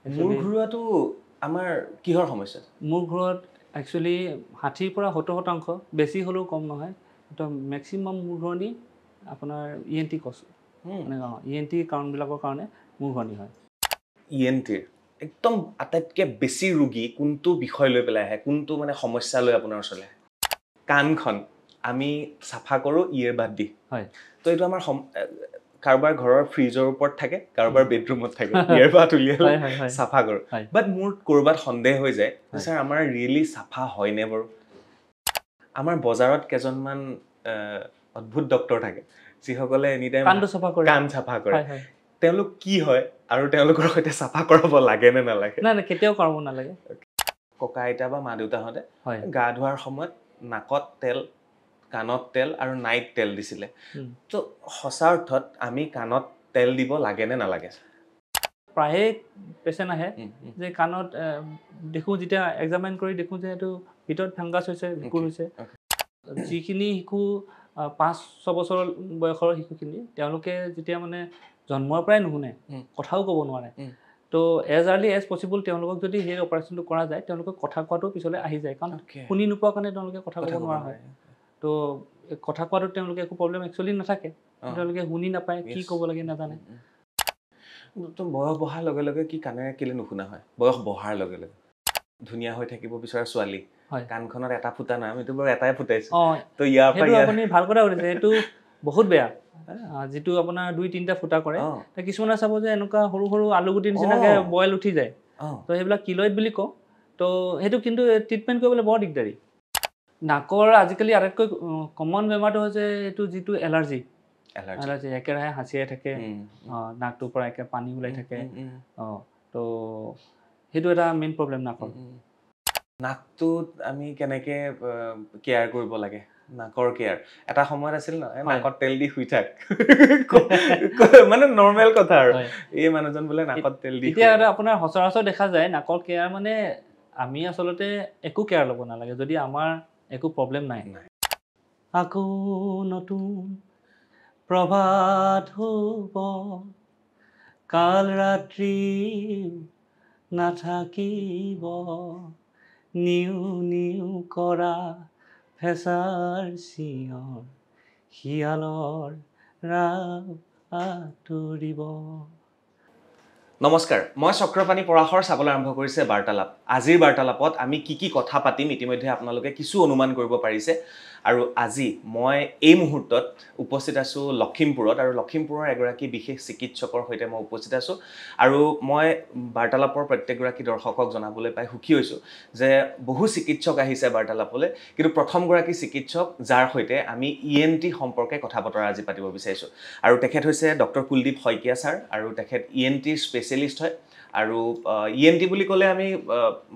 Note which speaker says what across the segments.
Speaker 1: মূৰ ঘূৰোৱাটো আমাৰ কিহৰ সমস্যা
Speaker 2: মূৰ ঘূৰোৱাত একচুৱেলি 60 পৰা 70% বেছি হ'লেও কম নহয় তো মেক্সিমাম মূৰ ঘূৰণি আপোনাৰ ENT কজ মানে ENT কাৰণবিলাকৰ কাৰণে মূৰ ঘূৰণি হয়
Speaker 1: ENTৰ একদম আটাইতকৈ বেছি ৰোগী কোনটো বিষয় লৈ পেলাই আহে কোনটো মানে সমস্যা লৈ আপোনাৰ ওচৰলৈ আহে কাণখন আমি চাফা কৰোঁ ইয়েৰ বাদ দি
Speaker 2: হয়
Speaker 1: তো এইটো আমাৰ কাৰোবাৰ ঘৰৰ ফ্ৰিজৰ ওপৰত থাকে কাৰোবাৰ বেডৰুমত থাকে ইয়েৰ বাদ উলিয়ালে চাফা কৰোঁ বাট মোৰ ক'ৰবাত সন্দেহ হৈ যায় যে ছাৰ আমাৰ ৰিয়েলি চাফা হয়নে বাৰু আমাৰ বজাৰত কেইজনমান অদ্ভুত ডক্তৰ থাকে যিসকলে এনিটাইম কাণ চাফা কৰে তেওঁলোক কি হয় আৰু তেওঁলোকৰ সৈতে চাফা কৰাব লাগে নে নালাগে
Speaker 2: নাই কেতিয়াও কৰাব নালাগে
Speaker 1: ককা আইতা বা মা দেউতাহঁতে গা ধোৱাৰ সময়ত নাকত তেল কাণত তেল আৰু নাইট তেল দিছিলে তো সঁচা অৰ্থত আমি কাণত তেল দিব লাগে নে নালাগে
Speaker 2: প্ৰায়ে পেচেণ্ট আহে যে কাণত দেখোঁ যেতিয়া এক্সামিন কৰি দেখোঁ যে এইটো ভিতৰত ফাংগাছ হৈছে ভেঁকুৰ হৈছে যিখিনি শিশু 5-6 বছৰ বয়সৰ শিশুখিনি তেওঁলোকে যেতিয়া মানে জন্মৰ পৰাই নুশুনে কথাও ক'ব নোৱাৰে তো এজ আৰ্লি এজ পচিবল তেওঁলোকক যদি সেই অপাৰেশ্যনটো কৰা যায় তেওঁলোকক কথা কোৱাটো পিছলৈ আহি যায় কাৰণ শুনি নোপোৱাৰ কাৰণে তেওঁলোকে কথা ক'ব নোৱাৰা হয় তো কথা কোৱাটো তেওঁলোকে একো প্ৰব্লেম একচুৱেলি নাথাকে তেওঁলোকে শুনি নাপায় কি ক'ব লাগে নাজানে
Speaker 1: তো বয়স বঢ়াৰ লগে লগে কি কাণেৰে কেলে নুশুনা হয় বয়স বঢ়াৰ লগে লগে ধুনীয়া হৈ থাকিব বিচৰা ছোৱালী কাণখনত এটা ফুটা নাই আমিতো বাৰু এটাই ফুটাইছো তো ইয়াৰ পৰা
Speaker 2: আপুনি ভাল কথা কৈছে এইটো বহুত বেয়া যেটো আপোনাৰ 2-3টা ফুটা কৰে তা কিছুমানে চাব যে এনেকুৱা সৰু সৰু আলুগুটি নিচিনাকৈ বইল উঠি যায় তো সেইবিলাক কিলয়েড বুলি কওঁ তো সেইটো কিন্তু ট্ৰিটমেণ্ট কৰিবলৈ বৰ দিগদাৰী নাকৰ আজিকালি আটাইতকৈ কমন বেমাৰটো হৈছে এইটো যিটো এলাৰ্জি একেৰাহে হাঁচিয়াই থাকে নাকটোৰ পৰা একে পানী ওলাই থাকে তো সেইটো এটা মেইন প্ৰব্লেম নাকৰ
Speaker 1: নাকটোত আমি কেনেকে কেয়াৰ কৰিব লাগে নাকৰ কেয়াৰ এটা সময়ত আছিল ন নাকত তেল দি শুই থাক মানে নৰ্মেল কথা আৰু এই মানুহজন বোলে নাকত তেল দি
Speaker 2: এতিয়া আপোনাৰ সচৰাচৰ দেখা যায় নাকৰ কেয়াৰ মানে আমি আচলতে একো কেয়াৰ ল'ব নালাগে যদি আমাৰ একো প্ৰব্লেম নাই আকৌ নতুন প্ৰভাত হ'ব কাল ৰাত্ৰি নাথাকিব নিউ নিউ কৰা ফেচাৰ চিঞৰ শিয়ালৰ ৰাব আঁতৰিব
Speaker 1: নমস্কাৰ মই চক্ৰপাণী পৰাশৰ চাবলৈ আৰম্ভ কৰিছে বাৰ্তালাপ আজিৰ বাৰ্তালাপত আমি কি কথা পাতিম ইতিমধ্যে আপোনালোকে কিছু অনুমান কৰিব পাৰিছে আৰু আজি মই এই মুহূৰ্তত উপস্থিত আছো লখিমপুৰত আৰু লখিমপুৰৰ এগৰাকী বিশেষ চিকিৎসকৰ সৈতে মই উপস্থিত আছো আৰু মই বাৰ্তালাপৰ প্ৰত্যেকগৰাকী দৰ্শকক জনাবলৈ পাই সুখী হৈছো যে বহু চিকিৎসক আহিছে বাৰ্তালাপলৈ কিন্তু প্ৰথমগৰাকী চিকিৎসক যাৰ সৈতে আমি ENT সম্পৰ্কে কথা বতৰা আজি পাতিব বিচাৰিছো আৰু তেখেত হৈছে ডক্টৰ কুলদীপ শইকীয়া ছাৰ আৰু তেখেত ENT স্পেচিয়েলিষ্ট হয় আৰু ENT বুলি ক'লে আমি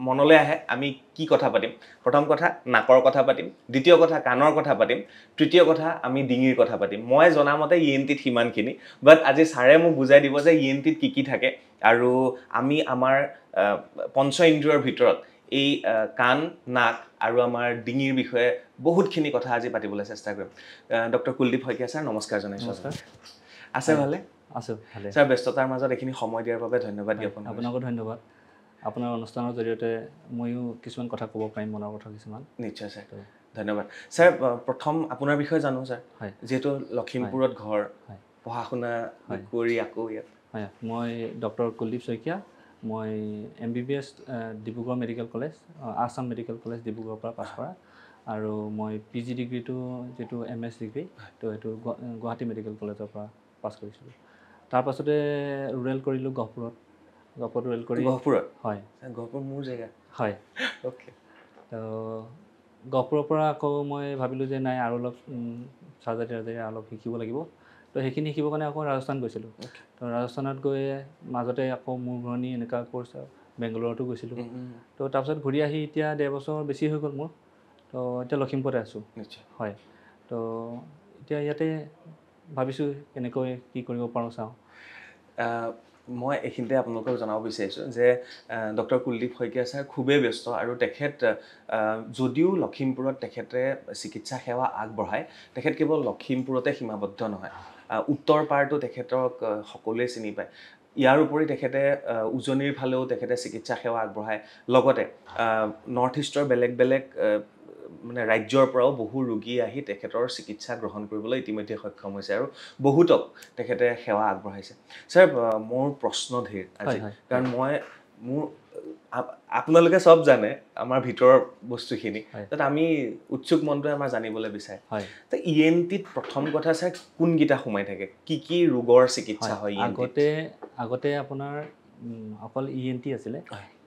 Speaker 1: মনলৈ আহে আমি কি কথা পাতিম প্ৰথম কথা নাকৰ কথা পাতিম দ্বিতীয় কথা কাণৰ কথা পাতিম তৃতীয় কথা আমি ডিঙিৰ কথা পাতিম মই জনামতে ENTত সিমানখিনি বাট আজি ছাৰে মোক বুজাই দিব যে ENTত কি থাকে আৰু আমি আমাৰ পঞ্চ ইন্দ্ৰিয়ৰ ভিতৰত এই কাণ নাক আৰু আমাৰ ডিঙিৰ বিষয়ে বহুতখিনি কথা আজি পাতিবলৈ চেষ্টা কৰিম ডক্টৰ কুলদীপ শইকীয়া ছাৰ নমস্কাৰ জনাইছো আছে ভালে
Speaker 2: আছো ভালে
Speaker 1: ছাৰ ব্যস্ততাৰ মাজত এইখিনি সময় দিয়াৰ বাবে ধন্যবাদ জ্ঞাপন
Speaker 2: আপোনাকো ধন্যবাদ আপোনাৰ অনুষ্ঠানৰ জৰিয়তে ময়ো কিছুমান কথা ক'ব পাৰিম মনৰ কথা কিছুমান
Speaker 1: নিশ্চয় ছাৰ ধন্যবাদ ছাৰ প্ৰথম আপোনাৰ বিষয়ে জানো ছাৰ যেহেতু লখিমপুৰত ঘৰ পঢ়া শুনা কৰি আকৌ ইয়াত
Speaker 2: হয় মই ডক্টৰ কুলদীপ শইকীয়া মই MBBS Dibrugarh medical college Assam medical college ডিব্ৰুগড়ৰ পৰা পাছ কৰা আৰু মই PG ডিগ্ৰীটো যেটো MS ডিগ্ৰী তো এইটো গুৱাহাটী মেডিকেল কলেজৰ পৰা পাছ কৰিছিলোঁ তাৰপাছতে ৰুৰেল কৰিলোঁ গহপুৰত ৰুৰেল কৰি
Speaker 1: গহপুৰত
Speaker 2: হয়
Speaker 1: গহপুৰ মোৰ জেগা
Speaker 2: হয়
Speaker 1: ওকে
Speaker 2: তো গহপুৰৰ পৰা আকৌ মই ভাবিলোঁ যে নাই আৰু অলপ চাৰ্জাৰী অলপ শিকিব লাগিব তো সেইখিনি শিকিবৰ কাৰণে আকৌ ৰাজস্থান গৈছিলোঁ তো ৰাজস্থানত গৈ মাজতে আকৌ মোৰ ঘূৰণি এনেকুৱা কোৰ্চ বেংগলোৰতো গৈছিলোঁ তো তাৰপিছত ঘূৰি আহি এতিয়া 1.5 বছৰ বেছি হৈ গ'ল মোৰ তো এতিয়া লখিমপুৰতে আছোঁ হয় তো এতিয়া ইয়াতে ভাবিছোঁ কেনেকৈ কি কৰিব পাৰোঁ চাওঁ
Speaker 1: মই এইখিনিতে আপোনালোকক জনাব বিচাৰিছোঁ যে ডক্টৰ কুলদীপ শইকীয়া ছাৰ খুবেই ব্যস্ত আৰু তেখেত যদিও লখিমপুৰত তেখেতে চিকিৎসা সেৱা আগবঢ়ায় তেখেত কেৱল লখিমপুৰতে সীমাবদ্ধ নহয় উত্তৰ পাৰটো তেখেতক সকলোৱে চিনি পায় ইয়াৰ উপৰি তেখেতে উজনিৰ ফালেও তেখেতে চিকিৎসা সেৱা আগবঢ়ায় লগতে নৰ্থ ইষ্টৰ বেলেগ বেলেগ মানে ৰাজ্যৰ পৰাও বহু ৰোগী আহি তেখেতৰ চিকিৎসা গ্ৰহণ কৰিবলৈ ইতিমধ্যে সক্ষম হৈছে আৰু বহুতক তেখেতে সেৱা আগবঢ়াইছে ছাৰ মোৰ প্ৰশ্ন ধেৰ আজি কাৰণ মোৰ আপোনালোকে চব জানে আমাৰ ভিতৰৰ বস্তুখিনি তাত আমি উৎসুক মনটোৱে আমাৰ জানিবলৈ বিচাৰে তো ENTত প্ৰথম কথা ছাৰ কোনকেইটা সোমাই থাকে কি ৰোগৰ চিকিৎসা হয়
Speaker 2: আগতে আপোনাৰ অকল ENT আছিলে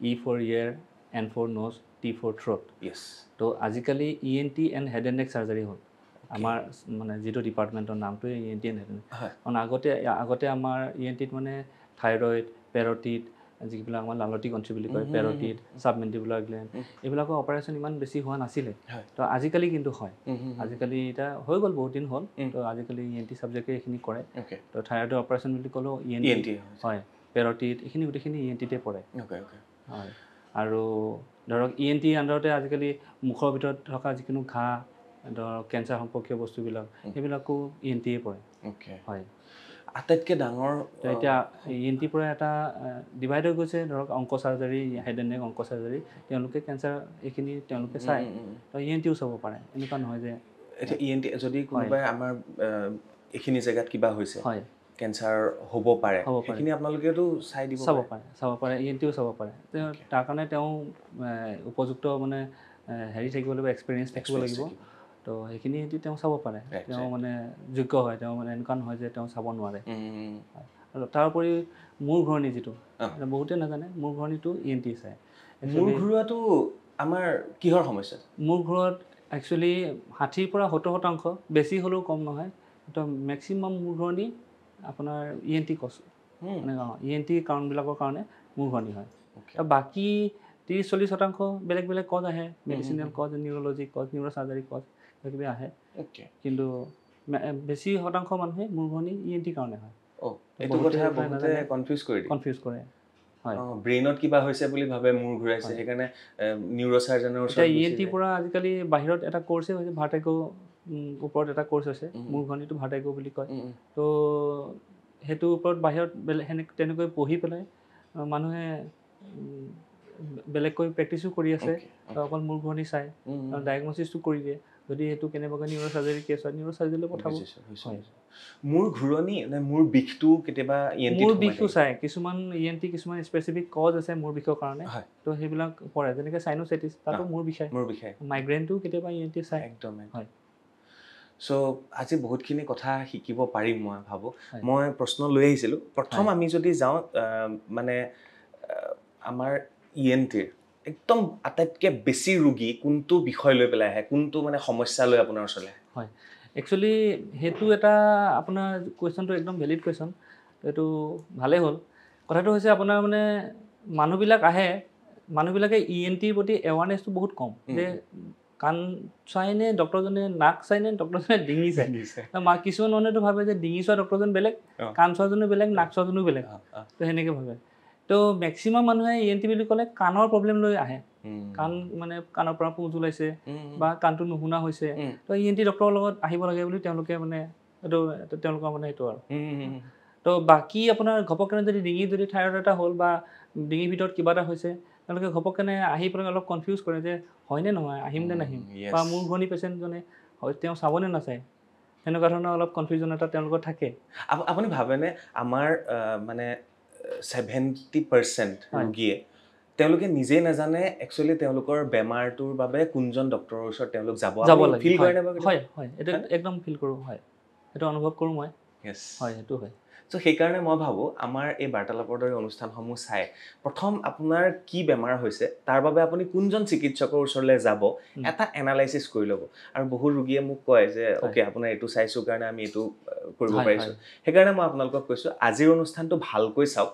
Speaker 2: E for ear N for nose T for throat তো আজিকালি ENT and head and neck surgery হ'ল আমাৰ মানে যিটো ডিপাৰ্টমেণ্টৰ নামটোৱে ENT and head and neck কাৰণ আগতে আমাৰ ENTত মানে থাইৰয়েড পেৰটিড যিবিলাক আমাৰ লালটি গ্ৰন্থি বুলি কয় পেৰটিড সাবমেণ্টিবুলাৰ গ্লেণ্ড এইবিলাকৰ অপাৰেশ্যন ইমান বেছি হোৱা নাছিলে তো আজিকালি কিন্তু হয় আজিকালি এটা হৈ গ'ল বহুত দিন হ'ল তো আজিকালি ENT ছাবজেক্টে এইখিনি কৰে তো থাইৰয়েডৰ অপাৰেশ্যন বুলি ক'লেও ENT হয় পেৰটিড এইখিনি গোটেইখিনি ENTতে পৰে হয় আৰু ধৰক ENT আণ্ডাৰতে আজিকালি মুখৰ ভিতৰত থকা যিকোনো ঘাঁ ধৰক কেঞ্চাৰ সম্পৰ্কীয় বস্তুবিলাক সেইবিলাকো ENTয়ে পৰে হয়
Speaker 1: আটাইতকৈ ডাঙৰ
Speaker 2: এতিয়া ENTৰ পৰা এটা ডিভাইড হৈ গৈছে ধৰক অংক চাৰ্জাৰী হেড এণ্ড নেক অংক চাৰ্জাৰী তেওঁলোকে কেঞ্চাৰ এইখিনি তেওঁলোকে চায় তো ENTও চাব পাৰে এনেকুৱা নহয় যে
Speaker 1: এতিয়া ENT যদি কোনোবাই আমাৰ এইখিনি জেগাত কিবা হৈছে
Speaker 2: হয়
Speaker 1: কেঞ্চাৰ হ'ব পাৰে সেইখিনি আপোনালোকেতো
Speaker 2: চাব পাৰে ENTও চাব পাৰে তাৰ কাৰণে তেওঁ উপযুক্ত মানে হেৰি থাকিব লাগিব এক্সপিৰিয়েঞ্চ থাকিব লাগিব তো সেইখিনি তেওঁ চাব পাৰে তেওঁ মানে যোগ্য হয় তেওঁ মানে এনেকুৱা নহয় যে তেওঁ চাব নোৱাৰে আৰু তাৰ উপৰি মূৰ ঘূৰণি যিটো বহুতে নাজানে মূৰ ঘূৰণিটো ENT চায়
Speaker 1: মূৰ ঘূৰোৱাটো আমাৰ কিহৰ সমস্যা
Speaker 2: মূৰ ঘূৰোৱাত একচুৱেলি 60 পৰা 70% বেছি হ'লেও কম নহয় তো মেক্সিমাম মূৰ ঘূৰণি আপোনাৰ ENT কজ মানে ENT কাৰণবিলাকৰ কাৰণে মূৰ ঘূৰণি হয় বাকী 30-40% বেলেগ বেলেগ কজ আহে medicinal cause neurology cause neurosurgery cause কিবা আহে কিন্তু বেছি শতাংশ মানুহে মূৰ ঘূৰণি ENT কাৰণে হয়
Speaker 1: এইটো কথা বহুতে
Speaker 2: কনফিউজ কৰে হয়
Speaker 1: ব্ৰেইনত কিবা হৈছে বুলি ভাবে মূৰ ঘূৰাইছে সেইকাৰণে নিউৰ'চাৰ্জনৰ ওচৰত
Speaker 2: ENT পৰা আজিকালি বাহিৰত এটা কোৰ্ছে হৈছে ভাৰ্টিগো ওপৰত এটা কোৰ্ছ হৈছে মূৰ ঘূৰণিটো ভাৰ্টিগো বুলি কয় তো সেইটোৰ ওপৰত বাহিৰত তেনেকৈ পঢ়ি পেলাই মানুহে বেলেগকৈ প্ৰেক্টিছো কৰি আছে অকল মূৰ ঘূৰণি চায় ডায়েগনচিছটো কৰি দিয়ে যদি সেইটো কেনেবাকৈ নিউৰ চাৰ্জাৰী কেছ হয় নিউৰ চাৰ্জাৰীলৈ পঠাব
Speaker 1: মূৰ ঘূৰণি নে মূৰ বিষটো কেতিয়াবা
Speaker 2: মূৰ বিষটো চায় কিছুমান ENT কিছুমান স্পেচিফিক কজ আছে মূৰ বিষৰ কাৰণে তো সেইবিলাক পৰে যেনেকৈ চাইনোচাইটিছ তাতো মূৰ বিষায় মাইগ্ৰেইনটো কেতিয়াবা ENT চায়
Speaker 1: একদম হয় চ' আজি বহুতখিনি কথা শিকিব পাৰিম মই ভাবোঁ মই প্ৰশ্ন লৈ আহিছিলোঁ প্ৰথম আমি যদি যাওঁ মানে আমাৰ ENTৰ একদম আটাইতকৈ বেছি ৰোগী কোনটো বিষয় লৈ পেলাই আহে কোনটো মানে সমস্যা লৈ আপোনাৰ ওচৰলৈ
Speaker 2: হয় একচুৱেলি সেইটো এটা আপোনাৰ কুৱেশ্যনটো একদম ভেলিড কুৱেশ্যন এইটো ভালেই হ'ল কথাটো হৈছে আপোনাৰ মানে মানুহবিলাক আহে মানুহবিলাকে ENTৰ প্ৰতি এৱাৰনেছটো বহুত কম যে কাণ চাইনে ডক্টৰজনে নাক চাইনে ডক্টৰজনে ডিঙি চাই কিছুমান মানুহেতো ভাবে যে ডিঙি চোৱা ডক্টৰজন বেলেগ কাণ চোৱাজনো বেলেগ নাক চোৱাজনো বেলেগ তো সেনেকৈ ভাবে তো মেক্সিমাম মানুহে ENT বুলি ক'লে কাণৰ প্ৰব্লেম লৈ আহে কাণ মানে কাণৰ পৰা পুঁজ ওলাইছে বা কাণটো নুশুনা হৈছে তো ENT ডক্টৰৰ লগত আহিব লাগে বুলি তেওঁলোকে মানে এইটো তেওঁলোকৰ মানে এইটো আৰু তো বাকী আপোনাৰ ঘপকনে যদি ডিঙিত যদি থাইৰয়েড এটা হ'ল বা ডিঙিৰ ভিতৰত কিবা এটা হৈছে তেওঁলোকে ঘপকনে আহি পেলাই অলপ কনফিউজ কৰে যে হয়নে নহয় আহিম নে নাহিম বা মূৰ ঘূৰণি পেচেণ্টজনে হয় তেওঁ চাবনে নাচায় সেনেকুৱা ধৰণৰ অলপ কনফিউজন এটা তেওঁলোকৰ থাকে
Speaker 1: আপুনি ভাবেনে আমাৰ মানে 70% ৰোগীয়ে তেওঁলোকে নিজে নাজানে একচুৱেলি তেওঁলোকৰ বেমাৰটোৰ বাবে কোনজন ডক্টৰৰ ওচৰত তেওঁলোক যাব
Speaker 2: লাগে ফিল কৰে হয় হয় এটা একদম ফিল কৰোঁ হয় এটা অনুভৱ কৰোঁ মই হয় সেইটো হয়
Speaker 1: চ' সেইকাৰণে মই ভাবোঁ আমাৰ এই বাৰ্তালাপৰ দৰে অনুষ্ঠানসমূহ চাই প্ৰথম আপোনাৰ কি বেমাৰ হৈছে তাৰ বাবে আপুনি কোনজন চিকিৎসকৰ ওচৰলৈ যাব এটা এনালাইচিছ কৰি ল'ব আৰু বহু ৰোগীয়ে মোক কয় যে অ'কে আপোনাৰ এইটো চাইছোঁ কাৰণে আমি এইটো কৰিব পাৰিছোঁ সেইকাৰণে মই আপোনালোকক কৈছোঁ আজিৰ অনুষ্ঠানটো ভালকৈ চাওক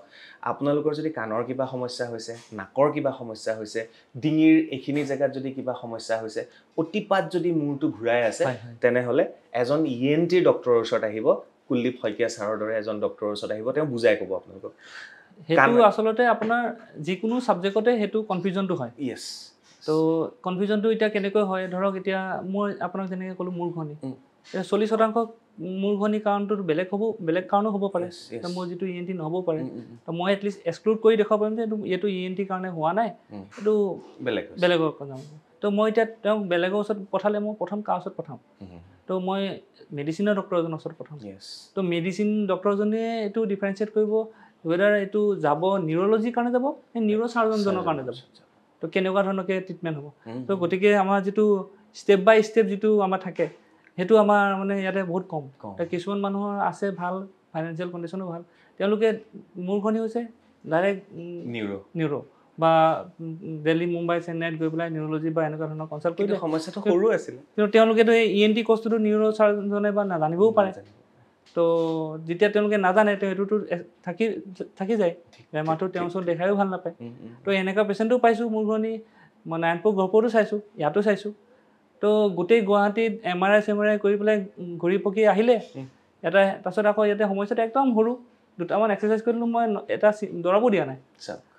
Speaker 1: আপোনালোকৰ যদি কাণৰ কিবা সমস্যা হৈছে নাকৰ কিবা সমস্যা হৈছে ডিঙিৰ এইখিনি জেগাত যদি কিবা সমস্যা হৈছে অতিপাত যদি মূৰটো ঘূৰাই আছে তেনেহ'লে এজন ENT ডক্টৰৰ ওচৰত আহিব কুলদীপ শইকীয়া ছাৰৰ দৰে এজন ডক্টৰৰ ওচৰত আহিব তেওঁ বুজাই ক'ব আপোনালোকক
Speaker 2: সেইটো আচলতে আপোনাৰ যিকোনো ছাবজেক্টতে সেইটো কনফিউজনটো হয় তো কনফিউজনটো এতিয়া কেনেকৈ হয় ধৰক এতিয়া মই আপোনাক যেনেকৈ ক'লোঁ মূৰ ঘূৰণি 40% মূৰ্ঘনি কাৰণটো বেলেগ কাৰণো হ'ব পাৰে তো মোৰ যিটো ENT নহ'ব পাৰে তো মই এটলিষ্ট এক্সক্লুড কৰি দেখাব পাৰিম যে এইটো ENT কাৰণে হোৱা নাই এইটো বেলেগৰ কথা তো মই এতিয়া তেওঁক বেলেগৰ ওচৰত পঠালে মই প্ৰথম কাৰ ওচৰত পঠাম তো মই মেডিচিনৰ ডক্টৰ এজনৰ ওচৰত পঠাম তো মেডিচিন ডক্টৰজনে এইটো ডিফাৰেঞ্চিয়েট কৰিব ৱেডাৰ এইটো যাব নিউৰলজিৰ কাৰণে যাব নে নিউৰ' চাৰ্জনজনৰ কাৰণে যাব তো কেনেকুৱা ধৰণকে ট্ৰিটমেণ্ট হ'ব তো গতিকে আমাৰ যিটো ষ্টেপ বাই ষ্টেপ যিটো আমাৰ থাকে সেইটো আমাৰ মানে ইয়াতে বহুত কম কিছুমান মানুহৰ আছে ভাল ফাইনেন্সিয়েল কণ্ডিশ্যনো ভাল তেওঁলোকে মূৰ্ঘনি হৈছে ডাইৰেক্ট নিউৰ' বা দিল্লী মুম্বাই চেন্নাইত গৈ পেলাই নিউৰলজি বা এনেকুৱা ধৰণৰ কনচাল্ট কৰিলে
Speaker 1: সমস্যাটো সৰু আছিল
Speaker 2: কিন্তু তেওঁলোকেতো এই ENT কষ্টটো নিউৰ' চাৰ্জনে বা নাজানিবও পাৰে তো যেতিয়া তেওঁলোকে নাজানে তেওঁ এইটোতো থাকি যায় বেমাৰটো তেওঁৰ ওচৰত দেখায়ো ভাল নাপায় তো এনেকুৱা পেচেণ্টো পাইছোঁ মূৰ্ঘনি মই নাৰায়ণপুৰ গহপুৰতো চাইছোঁ ইয়াতো চাইছোঁ তো গোটেই গুৱাহাটীত MRI কৰি পেলাই ঘূৰি পকি আহিলে এটা তাৰপিছত আকৌ ইয়াতে সমস্যাটো একদম সৰু দুটামান এক্সাৰচাইজ কৰিলোঁ মই এটা দৰৱো দিয়া নাই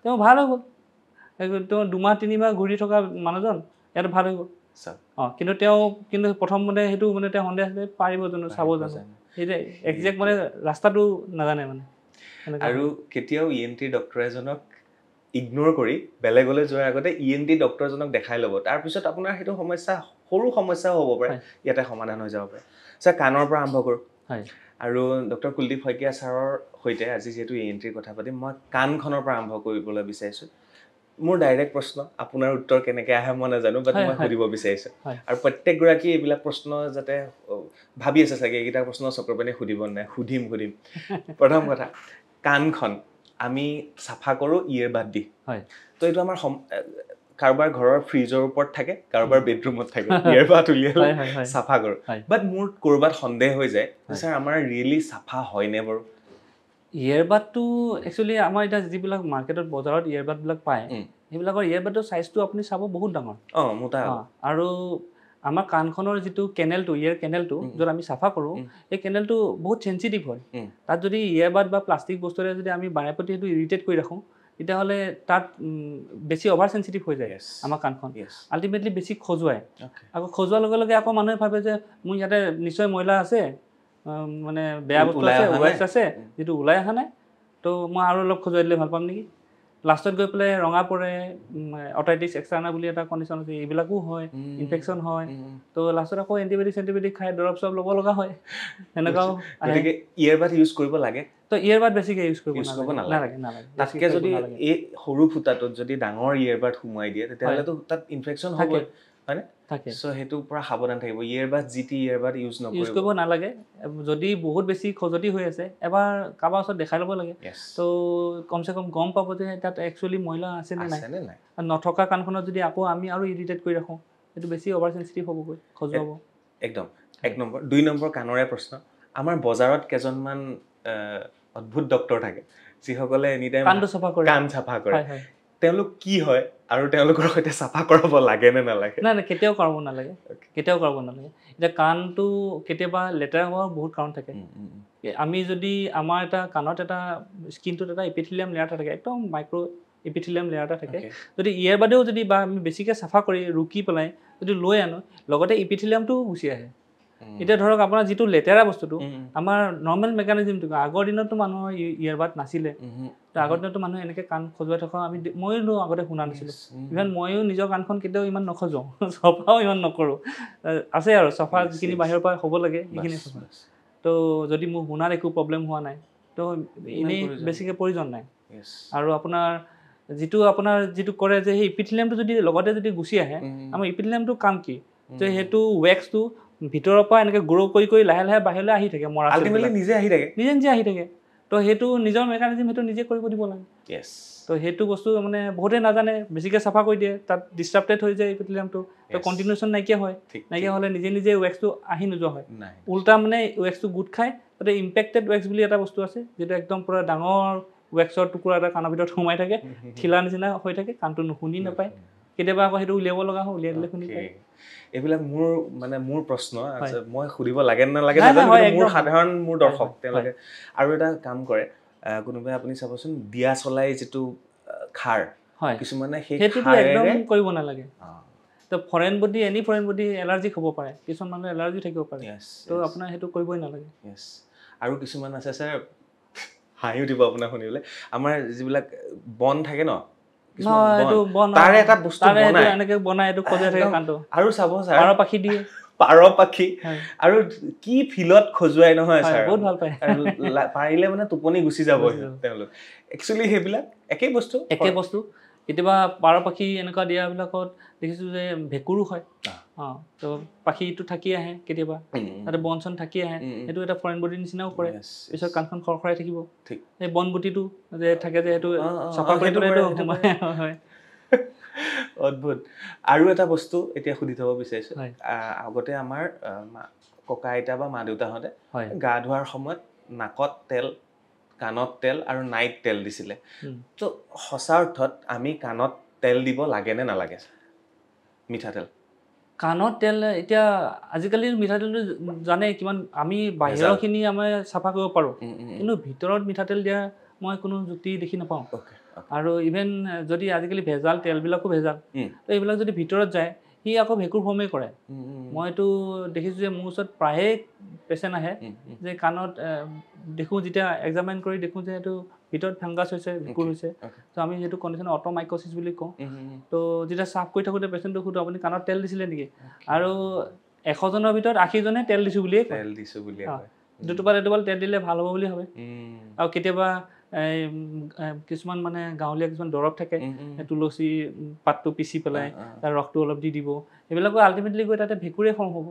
Speaker 2: তেওঁ ভাল হৈ গ'ল তেওঁ 2 মাহ 3 মাহ ঘূৰি থকা মানুহজন ইয়াত ভাল হৈ গ'ল কিন্তু প্ৰথমতে সেইটো মানে তেওঁ সন্দেহ আছে পাৰিব জানো চাব জানো সেইটো একজেক্ট মানে ৰাস্তাটো নাজানে মানে
Speaker 1: আৰু কেতিয়াও ENT ডক্টৰ এজনক ইগনোৰ কৰি বেলেগলৈ যোৱাৰ আগতে ENT ডক্টৰজনক দেখাই ল'ব তাৰপিছত আপোনাৰ সেইটো সমস্যা সৰু সমস্যাও হ'ব পাৰে ইয়াতে সমাধান হৈ যাব পাৰে স্যাৰ কাণৰ পৰা আৰম্ভ কৰোঁ আৰু ডক্টৰ কুলদীপ শইকীয়া ছাৰৰ সৈতে আজি যিহেতু ENTৰ কথা পাতিম মই কাণখনৰ পৰা আৰম্ভ কৰিবলৈ বিচাৰিছোঁ মোৰ ডাইৰেক্ট প্ৰশ্ন আপোনাৰ উত্তৰ কেনেকৈ আহে মই নাজানো বাট মই সুধিব বিচাৰিছোঁ আৰু প্ৰত্যেকগৰাকী এইবিলাক প্ৰশ্ন যাতে ভাবি আছে চাগে এইকেইটা প্ৰশ্ন চকুৰ পানী সুধিম প্ৰথম কথা কাণখন আমি চাফা কৰোঁ ইয়েৰবাড দি তো এইটো আমাৰ কাৰোবাৰ ঘৰৰ ফ্ৰিজৰ ওপৰত থাকে কাৰোবাৰ বেডৰুমত থাকে ইয়েৰবাড উলিয়ালে চাফা কৰোঁ বাট মোৰ ক'ৰবাত সন্দেহ হৈ যায় ছাৰ আমাৰ ৰিয়েলি চাফা হয়নে বাৰু
Speaker 2: ইয়েৰবাডটো একচুৱেলি আমাৰ এতিয়া যিবিলাক মাৰ্কেটত বজাৰত ইয়েৰবাডবিলাক পায় সেইবিলাকৰ ইয়েৰবাডৰ চাইজটো আপুনি চাব বহুত ডাঙৰ আৰু আমাৰ কাণখনৰ যিটো কেনেলটো ইয়েৰ কেনেলটো য'ত আমি চাফা কৰোঁ এই কেনেলটো বহুত চেঞ্চিটিভ হয় তাত যদি ইয়েৰবাড বা প্লাষ্টিক বস্তুৰে যদি আমি বাৰে প্ৰতি সেইটো ইৰিটেট কৰি ৰাখোঁ তেতিয়াহ'লে তাত বেছি অভাৰ চেঞ্চিটিভ হৈ যায় আমাৰ কাণখন আল্টিমেটলি বেছি খজুৱায় আকৌ খজুৱাৰ লগে লগে আকৌ মানুহে ভাবে যে মোৰ ইয়াতে নিশ্চয় ময়লা আছে মানে বেয়া বস্তু আছে ৱেক্স আছে যিটো ওলাই অহা নাই তো মই আৰু অলপ খজুৱাই দিলে ভাল পাম নেকি লাষ্টত গৈ পেলাই ৰঙা পৰে অটাইটিছ এক্সটাৰ্না বুলি এটা কণ্ডিশ্যন আছে এইবিলাকো হয় ইনফেকশ্যন হয় তো লাষ্টত আকৌ এণ্টিবায়'টিক খাই দৰৱ চৰৱ ল'ব লগা হয় সেনেকুৱাও
Speaker 1: গতিকে ইয়েৰবাড ইউজ কৰিব লাগে
Speaker 2: তো ইয়েৰবাড বেছিকৈ ইউজ কৰিব
Speaker 1: নালাগে তাতকৈ যদি এই সৰু ফুটাটোত যদি ডাঙৰ ইয়েৰবাড সোমোৱাই দিয়ে তেতিয়াহ'লেতো তাত ইনফেকশ্যন হ'ব হয়নে থাকে সো হেতুৰ পৰা সাৱধান থাকিব ইয়েৰবাড জিটি ইয়েৰবাড ইউজ
Speaker 2: কৰিব নালাগে যদি বহুত বেছি খজতি হৈ আছে এবাৰ কাৰোবাৰ ওচৰত দেখাই ল'ব লাগে তো কমচে কম গম পাব যে তাত একচুৱেলি ময়লা আছে নে নাই নথকা কাণখনত যদি আকৌ আমি আৰু ইৰিটেট কৰি ৰাখোঁ সেইটো বেছি অভাৰ চেঞ্চিটিভ হ'বগৈ খজুৱাব
Speaker 1: একদম 1 নম্বৰ 2 নম্বৰ কাণৰে প্ৰশ্ন আমাৰ বজাৰত কেইজনমান অদ্ভুত ডক্টৰ থাকে যিসকলে এনি টাইম কাণ চাফা কৰে তেওঁলোক কি হয় আৰু তেওঁলোকৰ সৈতে চাফা কৰাব লাগে নে নালাগে
Speaker 2: নাই কেতিয়াও কৰাব নালাগে এতিয়া কাণটো কেতিয়াবা লেতেৰা হোৱাৰ বহুত কাৰণ থাকে আমি যদি আমাৰ এটা কাণত এটা স্কিনটোত এটা এপিথেলিয়াম লেয়াৰ এটা থাকে একদম মাইক্ৰ' এপিথেলিয়াম লেয়াৰ এটা থাকে যদি ইয়েৰবাডেও যদি বা আমি বেছিকৈ চাফা কৰি ৰুকি পেলাই যদি লৈ আনো লগতে এপিথেলিয়ামটো গুচি আহে এতিয়া ধৰক আপোনাৰ যিটো লেতেৰা বস্তুটো আমাৰ নৰ্মেল মেকানিজমটো আগৰ দিনতো মানুহৰ ইয়েৰবাড নাছিলে তো আগৰ দিনতো মানুহে এনেকৈ কাণ খজুৱাই থকা ময়ো আগতে শুনা নাছিলোঁ ইভেন ময়ো নিজৰ কাণখন কেতিয়াও ইমান নখজুৱাওঁ চফাও ইমান নকৰোঁ আছে আৰু চফা যিখিনি বাহিৰৰ পৰা হ'ব লাগে সেইখিনি চফা তো যদি মোৰ শুনাৰ একো প্ৰব্লেম হোৱা নাই তো এনেই বেছিকৈ প্ৰয়োজন নাই আৰু আপোনাৰ যিটো কৰে যে সেই ইপিথেলিয়ামটো যদি লগতে যদি গুচি আহে আমাৰ ইপিথেলিয়ামটো কাম কি যে সেইটো ৱেক্সটো ভিতৰৰ পৰা এনেকৈ গ্ৰ' কৰি লাহে লাহে বাহিৰলৈ আহি থাকে
Speaker 1: নিজে
Speaker 2: আহি থাকে তো সেইটো নিজৰ মেকানিজম সেইটো নিজে কৰিব দিব লাগে তো সেইটো বস্তু মানে বহুতে নাজানে বেছিকৈ চাফা কৰি দিয়ে তাত ডিষ্টাৰ্বটেড হৈ যায় ইপিথেলিয়ামটো তো কণ্টিনিউশ্যন নাইকিয়া হ'লে নিজে ৱেক্সটো আহি নোযোৱা হয় উল্টা মানে ৱেক্সটো গোট খায় তাতে ইম্পেক্টেড ৱেক্স বুলি এটা বস্তু আছে যিটো একদম পূৰা ডাঙৰ ৱেক্সৰ টুকুৰা এটা কাণৰ ভিতৰত সোমাই থাকে ঠিলা নিচিনা হৈ থাকে কাণটো নুশুনি নাপায় কেতিয়াবা আকৌ সেইটো উলিয়াব লগা হয় উলিয়াই দিলে শুনি পায়
Speaker 1: এইবিলাক মোৰ প্ৰশ্ন মই সুধিব লাগে নালাগে মোৰ সাধাৰণ মোৰ দৰ্শক তেওঁলোকে আৰু এটা কাম কৰে কোনোবাই আপুনি চাবচোন দিয়া চলাই যিটো খাৰ কিছুমানে
Speaker 2: সেইটোতো একদম কৰিব নালাগে তো তো foreign body any foreign body allergic হ'ব পাৰে কিছুমান মানুহ এলাৰ্জি থাকিব পাৰে তো আপোনাৰ সেইটো কৰিবই নালাগে
Speaker 1: আৰু কিছুমান আছে স্যাৰ হাঁহি উঠিব আপোনাৰ শুনিবলৈ আমাৰ যিবিলাক বন থাকে ন তাৰে এটা বস্তু বনাই
Speaker 2: এনেকে বনাই এইটো খজুৱাই থাকে কাণটো
Speaker 1: আৰু চাব স্যাৰ
Speaker 2: পাৰ পাখি দিয়ে
Speaker 1: পাৰ পাখি আৰু কি ফিলত খজুৱাই নহয় স্যাৰ
Speaker 2: বহুত ভাল পায়
Speaker 1: পাৰিলে মানে টোপনি গুচি যাব তেওঁলোক একচুৱেলি সেইবিলাক একে বস্তু
Speaker 2: কেতিয়াবা পাৰ পাখি এনেকুৱা দিয়াবিলাকত দেখিছোঁ যে ভেঁকুৰো হয় তো পাখিটো থাকি আহে কেতিয়াবা তাতে বন চন থাকি আহে সেইটো এটা ফৰেন বডিৰ নিচিনাও কৰে পিছত কাণখন খৰখৰাই থাকিব সেই বন গুটিটো যে থাকে যে সেইটো চফা কৰি হয়
Speaker 1: অদ্ভুত আৰু এটা বস্তু এতিয়া সুধি থব বিচাৰিছো আগতে আমাৰ ককা আইতা বা মা দেউতাহঁতে গা ধোৱাৰ সময়ত নাকত তেল কাণত তেল আৰু নাইট তেল দিছিলে তো সঁচা অৰ্থত আমি কাণত তেল দিব লাগে নে নালাগে মিঠাতেল
Speaker 2: কাণত তেল এতিয়া আজিকালিৰ মিঠাতেলটো জানে কিমান আমি বাহিৰৰখিনি আমি চাফা কৰিব পাৰোঁ কিন্তু ভিতৰত মিঠাতেল দিয়া মই কোনো যুক্তি দেখি নাপাওঁ আৰু ইভেন যদি আজিকালি ভেজাল তেলবিলাকো ভেজাল তো এইবিলাক যদি ভিতৰত যায় সি আকৌ ভেঁকুৰ ফৰ্মেই কৰে মইতো দেখিছোঁ যে মোৰ ওচৰত প্ৰায়ে পেচেণ্ট আহে যে কাণত দেখোঁ যেতিয়া এক্সামাইন কৰি দেখোঁ যে এইটো ভিতৰত ফাংগাছ হৈছে ভেঁকুৰ হৈছে তো আমি সেইটো কণ্ডিশ্যন অট'মাইক'চিছ বুলি কওঁ তো যেতিয়া চাফ কৰি থাকোঁতে পেচেণ্টটো সুধো আপুনি কাণত তেল দিছিলে নেকি আৰু 100জনৰ ভিতৰত 80জনে তেল দিছোঁ বুলিয়ে কয় দুটোপাল এটোপাল তেল দিলে ভাল হ'ব বুলি ভাবে আৰু কেতিয়াবা কিছুমান মানে গাঁৱলীয়া কিছুমান দৰৱ থাকে তুলসী পাতটো পিচি পেলাই তাৰ ৰসটো অলপ দি দিব এইবিলাকো আল্টিমেটলি গৈ তাতে ভেঁকুৰে ফৰ্ম হ'ব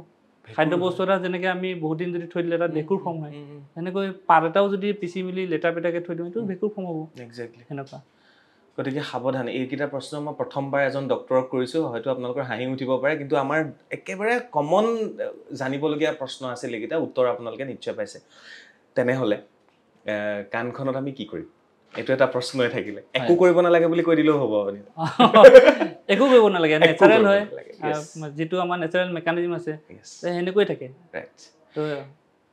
Speaker 2: খাদ্য বস্তু এটা যেনেকৈ আমি বহুত দিন যদি থৈ দিলে তাত ভেঁকুৰ ফৰ্ম হয় সেনেকৈ পাত এটাও যদি পিচি মেলি লেটা পেটাকৈ থৈ দিওঁ এইটো ভেঁকুৰ ফৰ্ম হ'ব
Speaker 1: একজেক্টলি
Speaker 2: সেনেকুৱা
Speaker 1: গতিকে সাৱধান এইকেইটা প্ৰশ্ন মই প্ৰথমবাৰ এজন ডক্টৰক কৰিছোঁ হয়তো আপোনালোকৰ হাঁহি উঠিব পাৰে কিন্তু আমাৰ একেবাৰে কমন জানিবলগীয়া প্ৰশ্ন আছিল এইকেইটা উত্তৰ আপোনালোকে নিশ্চয় পাইছে তেনেহ'লে কাণখনত আমি কি কৰিম এইটো এটা প্ৰশ্নই থাকিলে একো কৰিব নালাগে বুলি কৈ দিলেও হ'ব আপুনি
Speaker 2: একো কৰিব নালাগে নেচাৰেল হয় যিটো আমাৰ নেচাৰেল মেকানিজম আছে সেনেকৈ থাকে তো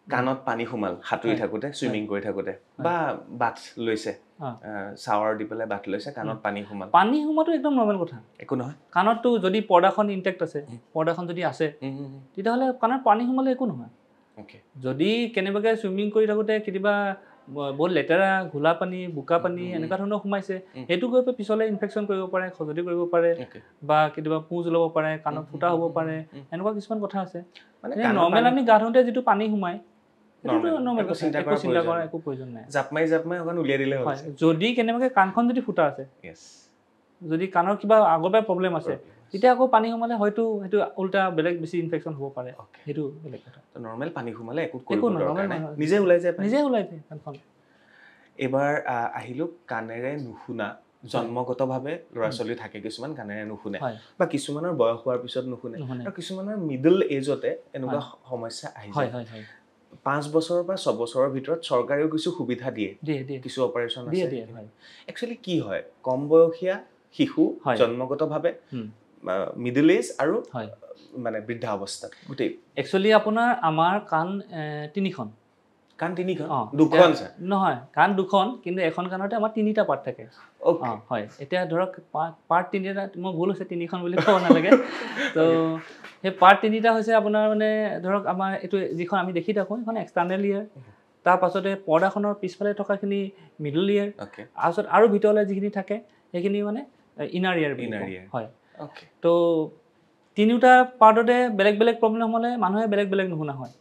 Speaker 1: কাণত পানী সোমাল সাঁতুৰি থাকোঁতে চুইমিং কৰি থাকোঁতে বা বাথ লৈছে শাৱাৰ দি পেলাই বাথ লৈছে কাণত পানী
Speaker 2: সোমাটো একদম নৰ্মেল কথা
Speaker 1: একো নহয়
Speaker 2: কাণতটো যদি পৰ্দাখন ইনটেক্ট আছে পৰ্দাখন যদি আছে তেতিয়াহ'লে কাণত পানী সোমালে একো নহয় যদি কেনেবাকৈ চুইমিং কৰি থাকোঁতে কেতিয়াবা বহুত লেতেৰা ঘোলা পানী বোকা পানী এনেকুৱা ধৰণৰ সোমাইছে সেইটো গৈ পিছলৈ ইনফেকশ্যন কৰিব পাৰে খজুৱতি কৰিব পাৰে বা কেতিয়াবা পুঁজ ল'ব পাৰে কাণত ফুটা হ'ব পাৰে এনেকুৱা কিছুমান কথা আছে মানে নৰ্মেল আমি গা ধুওঁতে যিটো পানী সোমাই চিন্তা কৰাৰ একো প্ৰয়োজন নাই
Speaker 1: জাপ মাৰি অকণ উলিয়াই দিলে হয়
Speaker 2: যদি কেনেবাকৈ কাণখন যদি ফুটা আছে যদি কাণৰ কিবা আগৰ পৰাই প্ৰব্লেম আছে তেতিয়া আকৌ পানী সোমালে হয়তো সেইটো উল্টা বেলেগ বেছি ইনফেকশ্যন হ'ব পাৰে সেইটো বেলেগ কথা
Speaker 1: নৰ্মেল পানী সোমালে একো কৰিব দৰকাৰ নাই নিজে ওলাই যায়
Speaker 2: কাণখন
Speaker 1: এবাৰ আহিলোঁ কাণেৰে নুশুনা জন্মগতভাৱে ল'ৰা ছোৱালী থাকে কিছুমান কাণেৰে নুশুনে বা কিছুমানৰ বয়স হোৱাৰ পিছত নুশুনে আৰু কিছুমানৰ মিডল এজতে এনেকুৱা সমস্যা আহি যায় 5 বছৰ বা 6 বছৰৰ ভিতৰত চৰকাৰেও কিছু সুবিধা দিয়ে কিছু অপাৰেশ্যন আছে একচুৱেলি কি হয় কম বয়সীয়া শিশু জন্মগতভাৱে মিডল এজ আৰু মানে বৃদ্ধা অৱস্থাত গোটেই
Speaker 2: একচুৱেলি আপোনাৰ আমাৰ কাণ 3খন
Speaker 1: দুখন
Speaker 2: নহয় কাণ 2খন কিন্তু এখন কাণতে আমাৰ 3টা পাৰ্ট থাকে হয় এতিয়া ধৰক পাৰ্ট 3টা মই ভুল হৈছে 3খন বুলি ক'ব নালাগে তো সেই পাৰ্ট 3টা হৈছে আপোনাৰ মানে ধৰক আমাৰ এইটো যিখন আমি দেখি থাকোঁ সেইখন এক্সটাৰ্নেল ইয়েৰ তাৰ পাছতে পৰ্দাখনৰ পিছফালে থকাখিনি মিডল ইয়েৰ তাৰপিছত আৰু ভিতৰলৈ যিখিনি থাকে সেইখিনি মানে ইনাৰ ইয়েৰ হয় তো 3টা পাৰ্টতে বেলেগ বেলেগ প্ৰব্লেম হ'লে মানুহে বেলেগ বেলেগ নুশুনা হয়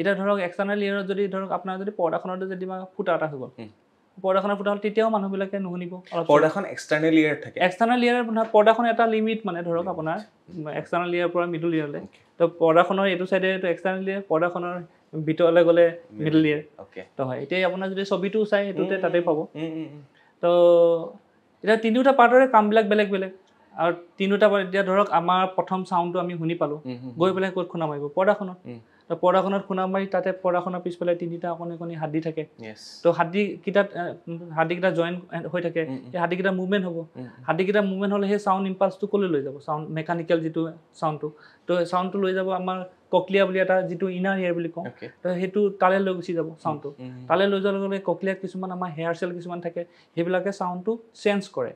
Speaker 2: এতিয়া ধৰক এক্সটাৰ্নেল ইয়েৰত যদি ধৰক আপোনাৰ যদি পৰ্দাখনতে যদি ফুটা এটা হৈ গ'ল পৰ্দাখনৰ ফুটা হ'ল তেতিয়াও মানুহবিলাকে নুশুনিব
Speaker 1: পৰ্দাখন এক্সটাৰ্নেল ইয়েৰ থাকে
Speaker 2: এক্সটাৰ্নেল ইয়েৰ পৰ্দাখন এটা লিমিট মানে ধৰক আপোনাৰ এক্সটাৰ্নেল ইয়েৰ পৰা মিডল ইয়েৰলৈ তো পৰ্দাখনৰ এইটো চাইডে এইটো এক্সটাৰ্নেল ইয়েৰ পৰ্দাখনৰ ভিতৰলৈ গ'লে মিডল ইয়েৰ তো হয় এতিয়া আপোনাৰ যদি ছবিটো চাই সেইটোতে তাতে পাব তো এতিয়া 3টা পাৰ্টৰে কামবিলাক বেলেগ বেলেগ আৰু 3টা পাৰ্ট এতিয়া ধৰক আমাৰ প্ৰথম চাউণ্ডটো আমি শুনি পালোঁ গৈ পেলাই ক'ত খুন্দা মাৰিব পৰ্দাখনত তো পৰ্দাখনত খুন্দা মাৰি তাতে পৰ্দাখনৰ পিছফালে 3টা অকণি হাড্ডি থাকে তো হাড্ডিকেইটা জইন হৈ থাকে সেই হাড্ডিকেইটা মুভমেণ্ট হ'ব হাড্ডিকেইটা মুভমেণ্ট হ'লে সেই চাউণ্ড ইম্পালছটো ক'লৈ লৈ যাব চাউণ্ড মেকানিকেল যিটো চাউণ্ডটো তো চাউণ্ডটো লৈ যাব আমাৰ ককলিয়া বুলি এটা যিটো ইনাৰ ইয়েৰ বুলি কওঁ তো সেইটো তালৈ লৈ গুচি যাব চাউণ্ডটো তালৈ লৈ যোৱাৰ লগে লগে ককলিয়াত কিছুমান আমাৰ হেয়াৰ চেল কিছুমান থাকে সেইবিলাকে চাউণ্ডটো চেঞ্জ কৰে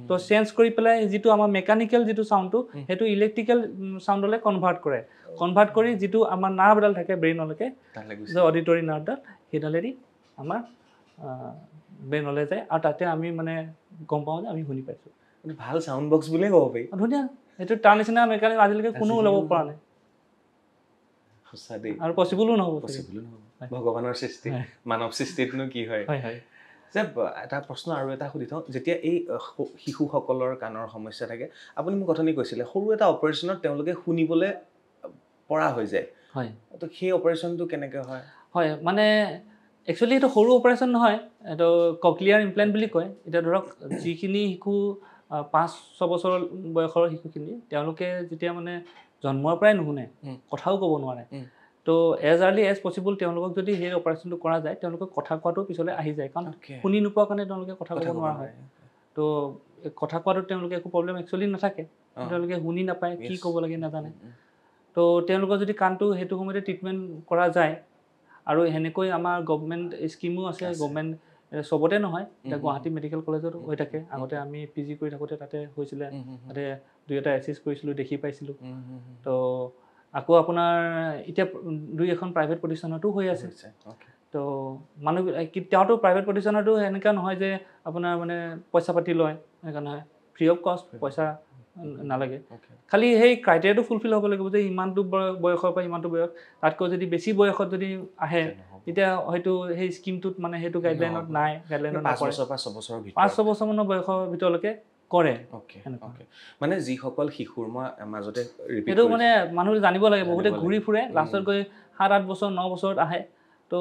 Speaker 2: তো চেঞ্জ কৰি পেলাই যিটো আমাৰ মেকানিকেল যিটো চাউণ্ডটো সেইটো ইলেক্ট্ৰিকেল চাউণ্ডলৈ কনভাৰ্ট কৰি যিটো আমাৰ নাৰ্ভ এডাল থাকে ব্ৰেইনলৈকে যে অডিটৰী নাৰ্ভডাল সেইডালেদি আমাৰ ব্ৰেইনলৈ যায় আৰু তাতে আমি মানে গম পাওঁ যে আমি শুনি পাইছোঁ।
Speaker 1: ভাল চাউণ্ড বক্স বুলিয়ে ক'ব পাৰি।
Speaker 2: ধুনীয়া, সেইটো তাৰ নিচিনা মেকানিক আজিলৈকে কোনো ল'ব পৰা নাই।
Speaker 1: সঁচা দেই,
Speaker 2: আৰু পচিবলো নহ'ব।
Speaker 1: ভগৱানৰ সৃষ্টি, মানৱ সৃষ্টিতনো কি হয়। যে এটা প্ৰশ্ন আৰু এটা সুধি থওঁ, যেতিয়া এই শিশুসকলৰ কাণৰ সমস্যা থাকে, আপুনি মোক অথনি কৈছিলে সৰু এটা অপাৰেশ্যনত তেওঁলোকে শুনিবলৈ পৰা হৈ যায়। হয়, তো সেই অপাৰেশ্যনটো কেনেকৈ হয়?
Speaker 2: হয়, মানে একচুৱেলি এইটো সৰু অপাৰেশ্যন নহয়, এইটো ককলিয়াৰ ইমপ্লেণ্ট বুলি কয়। এতিয়া ধৰক যিখিনি শিশু 5-6 বছৰ বয়সৰ শিশুখিনি, তেওঁলোকে যেতিয়া মানে জন্মৰ পৰাই নুশুনে, কথাও ক'ব নোৱাৰে, তো এজ আৰ্লি এজ পচিবল তেওঁলোকক যদি সেই অপাৰেশ্যনটো কৰা যায়, তেওঁলোকক কথা কোৱাটো পিছলৈ আহি যায়, কাৰণ শুনি নোপোৱাৰ কাৰণে তেওঁলোকে কথা ক'ব নোৱাৰা হয়। তো কথা কোৱাটো তেওঁলোকে একো প্ৰব্লেম একচুৱেলি নাথাকে, তেওঁলোকে শুনি নাপায়, কি ক'ব লাগে নাজানে। তো তেওঁলোকৰ যদি কাণটো সেইটো সময়তে ট্ৰিটমেণ্ট কৰা যায়, আৰু সেনেকৈ আমাৰ গভমেণ্ট স্কিমো আছে, গভমেণ্ট চবতে নহয়, এতিয়া গুৱাহাটী মেডিকেল কলেজত হৈ থাকে। আগতে আমি PG কৰি থাকোঁতে তাতে হৈছিলে, তাতে 2-এটা এচিষ্ট কৰিছিলোঁ, দেখি পাইছিলোঁ। তো আকৌ আপোনাৰ এতিয়া 2-এখন প্ৰাইভেট প্ৰতিষ্ঠানতো হৈ আছে। তো তেওঁতো প্ৰাইভেট প্ৰতিষ্ঠানতো এনেকুৱা নহয় যে আপোনাৰ মানে পইচা পাতি লয়, এনেকুৱা নহয়, ফ্ৰী অফ কষ্ট, পইচা নালাগে। খালি সেই ক্ৰাইটেৰিয়াটো ফুলফিল হ'ব লাগিব যে ইমানটো বয়সৰ পৰা ইমানটো বয়স, তাতকৈ যদি বেছি বয়সত যদি আহে, তেতিয়া হয়তো সেই স্কিমটোত মানে সেইটো গাইডলাইনত নাই, গাইডলাইনত নপৰে। 5-6 বছৰমানৰ বয়সৰ ভিতৰলৈকে কৰে।
Speaker 1: মানে যিসকল শিশুৰ, মই মাজতে
Speaker 2: সেইটো মানে মানুহে জানিব লাগে, বহুতে ঘূৰি ফুৰে, লাষ্টত গৈ 7-8 বছৰ 9 বছৰত আহে, তো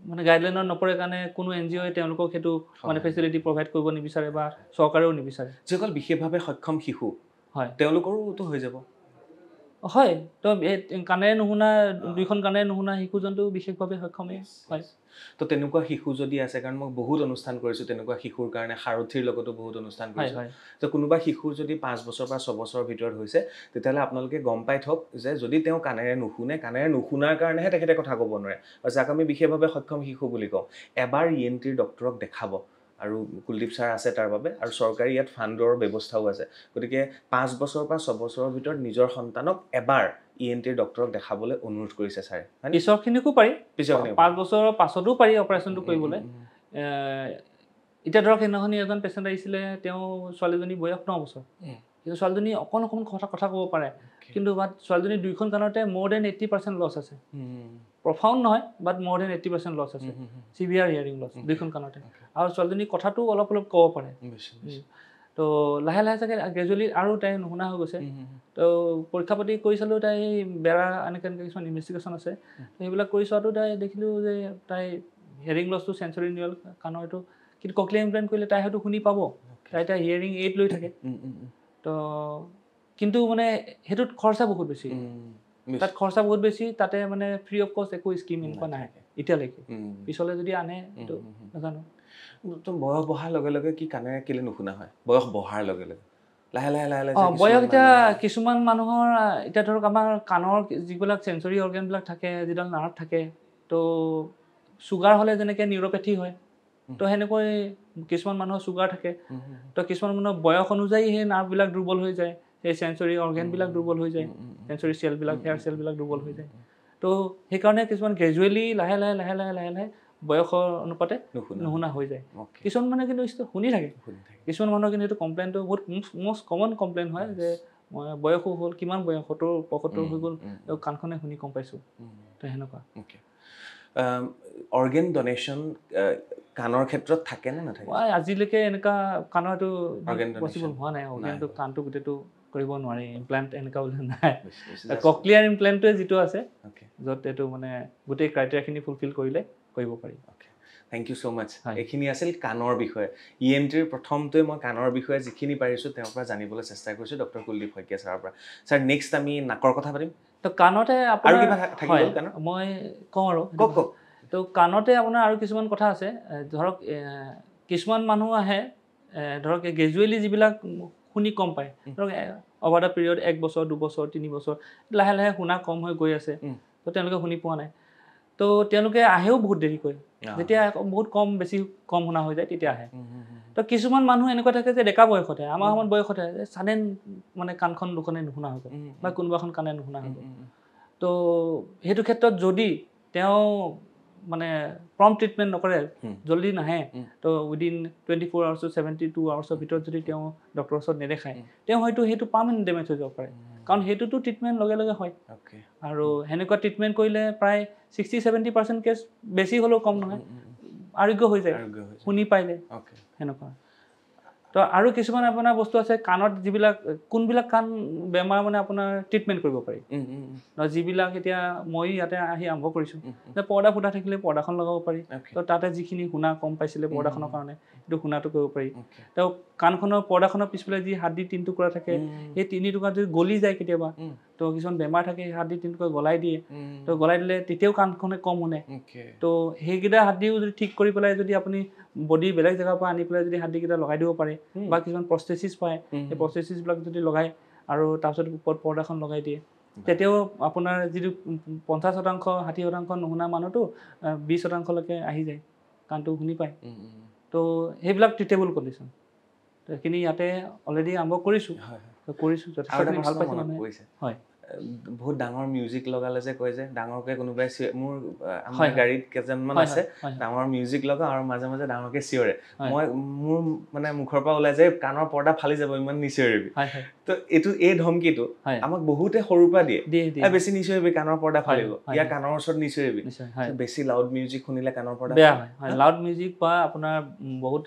Speaker 2: মানে গাইডলাইনত নপৰে কাৰণে কোনো NGOয়ে তেওঁলোকক সেইটো মানে ফেচিলিটি প্ৰভাইড কৰিব নিবিচাৰে বা চৰকাৰেও নিবিচাৰে।
Speaker 1: যিসকল বিশেষভাৱে সক্ষম শিশু, হয়, তেওঁলোকৰোতো হৈ যাব।
Speaker 2: হয়, তো কাণেৰে নুশুনা, 2খন কাণেৰে নুশুনা শিশুজনটো বিশেষভাৱে সক্ষমেই হয়।
Speaker 1: তো তেনেকুৱা শিশু যদি আছে, কাৰণ মই বহুত অনুষ্ঠান কৰিছোঁ তেনেকুৱা শিশুৰ কাৰণে, সাৰথীৰ লগতো বহুত অনুষ্ঠান কৰিছোঁ, তো কোনোবা শিশুৰ যদি 5 বছৰ বা 6 বছৰৰ ভিতৰত হৈছে, তেতিয়াহ'লে আপোনালোকে গম পাই থওক যে যদি তেওঁ কাণেৰে নুশুনাৰ কাৰণেহে তেখেতে কথা ক'ব নোৱাৰে, বা যাক আমি বিশেষভাৱে সক্ষম শিশু বুলি কওঁ, এবাৰ ENTৰ ডক্টৰক দেখাব। আৰু কুলদীপ ছাৰ আছে তাৰ বাবে, আৰু চৰকাৰী ইয়াত ফাণ্ডৰ ব্যৱস্থাও আছে। গতিকে 5 বছৰ বা 6 বছৰৰ ভিতৰত নিজৰ সন্তানক এবাৰ ENTৰ ডক্টৰক দেখাবলৈ অনুৰোধ কৰিছে ছাৰে।
Speaker 2: পিছৰখিনিকো পাৰি, 5 বছৰৰ পাছতো পাৰি অপাৰেশ্যনটো কৰিবলৈ। এতিয়া ধৰক সেইদিনাখনি এজন পেচেণ্ট আহিছিলে, তেওঁ ছোৱালীজনীৰ বয়স 9 বছৰ, কিন্তু ছোৱালীজনী অকণ কথা ক'ব পাৰে, কিন্তু বাট ছোৱালীজনীৰ 2খন কাণতে more than 80% লছ আছে। প্ৰফাউণ্ড নহয়, বাট more than 80% লছ আছে, চিভিয়াৰ হিয়াৰিং লছ 2খন কাণতে। আৰু ছোৱালীজনীৰ কথাটো অলপ ক'ব পাৰে। তো লাহে লাহে চাগে গ্ৰেজুৱেলি আৰু তাই নুশুনা হৈ গৈছে। তো পৰীক্ষা পাতি কৰি চালোঁ, তাই বেৰা এনেকৈ কিছুমান ইনভেষ্টিগেশ্যন আছে, সেইবিলাক কৰি চোৱাটো তাই দেখিলোঁ যে তাই হিয়াৰিং লছটো চেঞ্চৰি নিউৰেল কাণৰ এইটো, কিন্তু ককলিয়াৰ ইমপ্লেণ্ট কৰিলে তাই হয়তো শুনি পাব, তাই এতিয়া হিয়াৰিং এইড লৈ থাকে। তো কিন্তু মানে সেইটোত খৰচা বহুত বেছি, তাত খৰচা বহুত বেছি, তাতে মানে ফ্ৰী অফ কষ্ট একো স্কিম এনেকুৱা নাহে এতিয়ালৈকে। পিছলৈ যদি আনে এইটো নাজানো।
Speaker 1: তো বয়স বঢ়াৰ লগে লগে কি কাণেৰে কেলে নুশুনা হয়? বয়স বঢ়াৰ লগে লগে লাহে
Speaker 2: বয়স এতিয়া কিছুমান মানুহৰ, এতিয়া ধৰক আমাৰ কাণৰ যিবিলাক চেঞ্চৰি অৰ্গেনবিলাক থাকে, যিডাল নাৰ্ভ থাকে, তো চুগাৰ হ'লে যেনেকৈ নিউৰ'পেথি হয়, তো সেনেকৈ কিছুমান মানুহৰ চুগাৰ থাকে, তো কিছুমান মানুহৰ বয়স অনুযায়ী সেই নাৰ্ভবিলাক দুৰ্বল হৈ যায়, সেই চেঞ্চৰি অৰ্গেনবিলাক দুৰ্বল হৈ যায়, চেঞ্চৰি চেলবিলাক, হেয়াৰ চেলবিলাক দুৰ্বল হৈ যায়। তো সেইকাৰণে কিছুমান গ্ৰেজুৱেলি লাহে লাহে বয়সৰ অনুপাতে নুশুনা হৈ যায়। কিছুমান মানে কিন্তু শুনি থাকে, কিছুমান মানুহৰ কিন্তু এইটো কমপ্লেইনটো বহুত মষ্ট কমন কমপ্লেইন হয় যে মই বয়সো হ'ল, কিমান বয়স 70-75 হৈ গ'ল, কাণখনে শুনি গম পাইছোঁ। তো সেনেকুৱা।
Speaker 1: অৰ্গেন ডনেশ্যন কাণৰ ক্ষেত্ৰত থাকে নে নাথাকে?
Speaker 2: আজিলৈকে এনেকুৱা কাণৰ এইটো পচিবল হোৱা নাই, অৰ্গেনটো কাণটো গোটেইটো কৰিব নোৱাৰি, ইমপ্লেণ্ট এনেকুৱা বোলে নাই। ককলিয়াৰ ইমপ্লেণ্টটোৱে যিটো আছে, য'ত এইটো মানে গোটেই ক্ৰাইটেৰিয়াখিনি ফুলফিল কৰিলে কৰিব পাৰি।
Speaker 1: থেংক ইউ ছ' মাছ। এইখিনি আছিল কাণৰ বিষয়ে। ENTৰ প্ৰথমটোৱে মই কাণৰ বিষয়ে যিখিনি পাৰিছোঁ তেওঁৰ পৰা জানিবলৈ চেষ্টা কৰিছোঁ, ডক্টৰ কুলদীপ শইকীয়া ছাৰৰ পৰা। ছাৰ, নেক্সট আমি নাকৰ কথা পাতিম।
Speaker 2: তো কাণতে
Speaker 1: আৰু কিবা থাকিব কাণৰ?
Speaker 2: মই কওঁ আৰু
Speaker 1: কওক।
Speaker 2: তো কাণতে আপোনাৰ আৰু কিছুমান কথা আছে। ধৰক কিছুমান মানুহ আহে, ধৰক গ্ৰেজুৱেলি যিবিলাক শুনি কম পায়, ধৰক অভাৰ দ্য পিৰিয়ড 1 বছৰ 2 বছৰ 3 বছৰ লাহে শুনা কম হৈ গৈ আছে, তো তেওঁলোকে শুনি পোৱা নাই। তো তেওঁলোকে আহেও বহুত দেৰিকৈ, যেতিয়া বহুত বেছি কম শুনা হৈ যায় তেতিয়া আহে তো কিছুমান মানুহ এনেকুৱা থাকে যে ডেকা বয়সতে আমাৰ সময়ত বয়সতে ছাডেন মানে কাণখন দুখনে নুশুনা হৈ গ'ল বা কোনোবাখন কাণে নুশুনা হৈ গ'ল তো সেইটো ক্ষেত্ৰত যদি তেওঁ মানে প্ৰম্পট ট্ৰিটমেণ্ট নকৰে জলদি নাহে তো উইদিন 24 আৱাৰ্ছ টু 72 আৱাৰ্ছৰ ভিতৰত যদি তেওঁ ডক্টৰৰ ওচৰত নেদেখায় তেওঁ হয়তো সেইটো পাৰ্মানেণ্ট ডেমেজ হৈ যাব পাৰে কাৰণ সেইটোতো ট্ৰিটমেণ্ট লগে লগে হয় আৰু সেনেকুৱা ট্ৰিটমেণ্ট কৰিলে প্ৰায় 60-70% কেছ বেছি হ'লেও কম নহয় আৰোগ্য হৈ যায় শুনি পাইলে সেনেকুৱা তো আৰু কিছুমান আপোনাৰ বস্তু আছে কাণত যিবিলাক কোনবিলাক কাণ বেমাৰ মানে আপোনাৰ ট্ৰিটমেণ্ট কৰিব পাৰি যিবিলাক এতিয়া মই ইয়াতে আহি আৰম্ভ কৰিছোঁ যে পৰ্দা ফুটা থাকিলে পৰ্দাখন লগাব পাৰি তো তাতে যিখিনি শুনা কম পাইছিলে পৰ্দাখনৰ কাৰণে সেইটো শুনাটো কৰিব পাৰি তো কাণখনৰ পৰ্দাখনৰ পিছফালে যি হাড়দি 3 টুকুৰা থাকে সেই 3 টুকুৰা যদি গলি যায় কেতিয়াবা তো কিছুমান বেমাৰ থাকে হাড়দি 3 টুকুৰা গলাই দিয়ে তো গলাই দিলে তেতিয়াও কাণখনে কম শুনে তো সেইকেইটা হাড়দিও যদি ঠিক কৰি পেলাই যদি আপুনি বডি বেলেগ জেগাৰ পৰা আনি পেলাই যদি হাড়দিকেইটা লগাই দিব পাৰে বা কিছুমান প্ৰস্থেচিছ পায় সেই প্ৰস্থেচিছবিলাক যদি লগায় আৰু তাৰপিছত ওপৰত পৰ্দাখন লগাই দিয়ে তেতিয়াও আপোনাৰ যিটো 50% 60% নুশুনা মানুহটো 20%লৈকে আহি যায় কাণটো শুনি পায় তো সেইবিলাক ট্ৰিটেবল কণ্ডিশ্যন তো এইখিনি ইয়াতে অলৰেডি আৰম্ভ কৰিছোঁ যথেষ্টখিনি ভাল পাইছে মানুহে হয়
Speaker 1: বহুত ডাঙৰ মিউজিক লগালে যে কয় যে ডাঙৰকে কোনোবাই মোৰ আমাৰ গাড়ীত কেইজনমান আছে ডাঙৰ মিউজিক লগা আৰু মাজে মাজে ডাঙৰকে চিঞৰে মই মোৰ মানে মুখৰ পৰা ওলাই যায় কাণৰ পৰ্দা ফালি যাব ইমান নিচিঞৰিবি তো এই ধমকিটো আমাক বহুতে সৰুৰ পৰা দিয়ে বেছি নিচিঞৰিবি কাণৰ পৰ্দা ফালিব ইয়াৰ কাণৰ ওচৰত নিচিঞৰিবি বেছি লাউড মিউজিক শুনিলে কাণৰ পৰ্দা বেয়া
Speaker 2: হয় লাউড মিউজিক বা আপোনাৰ বহুত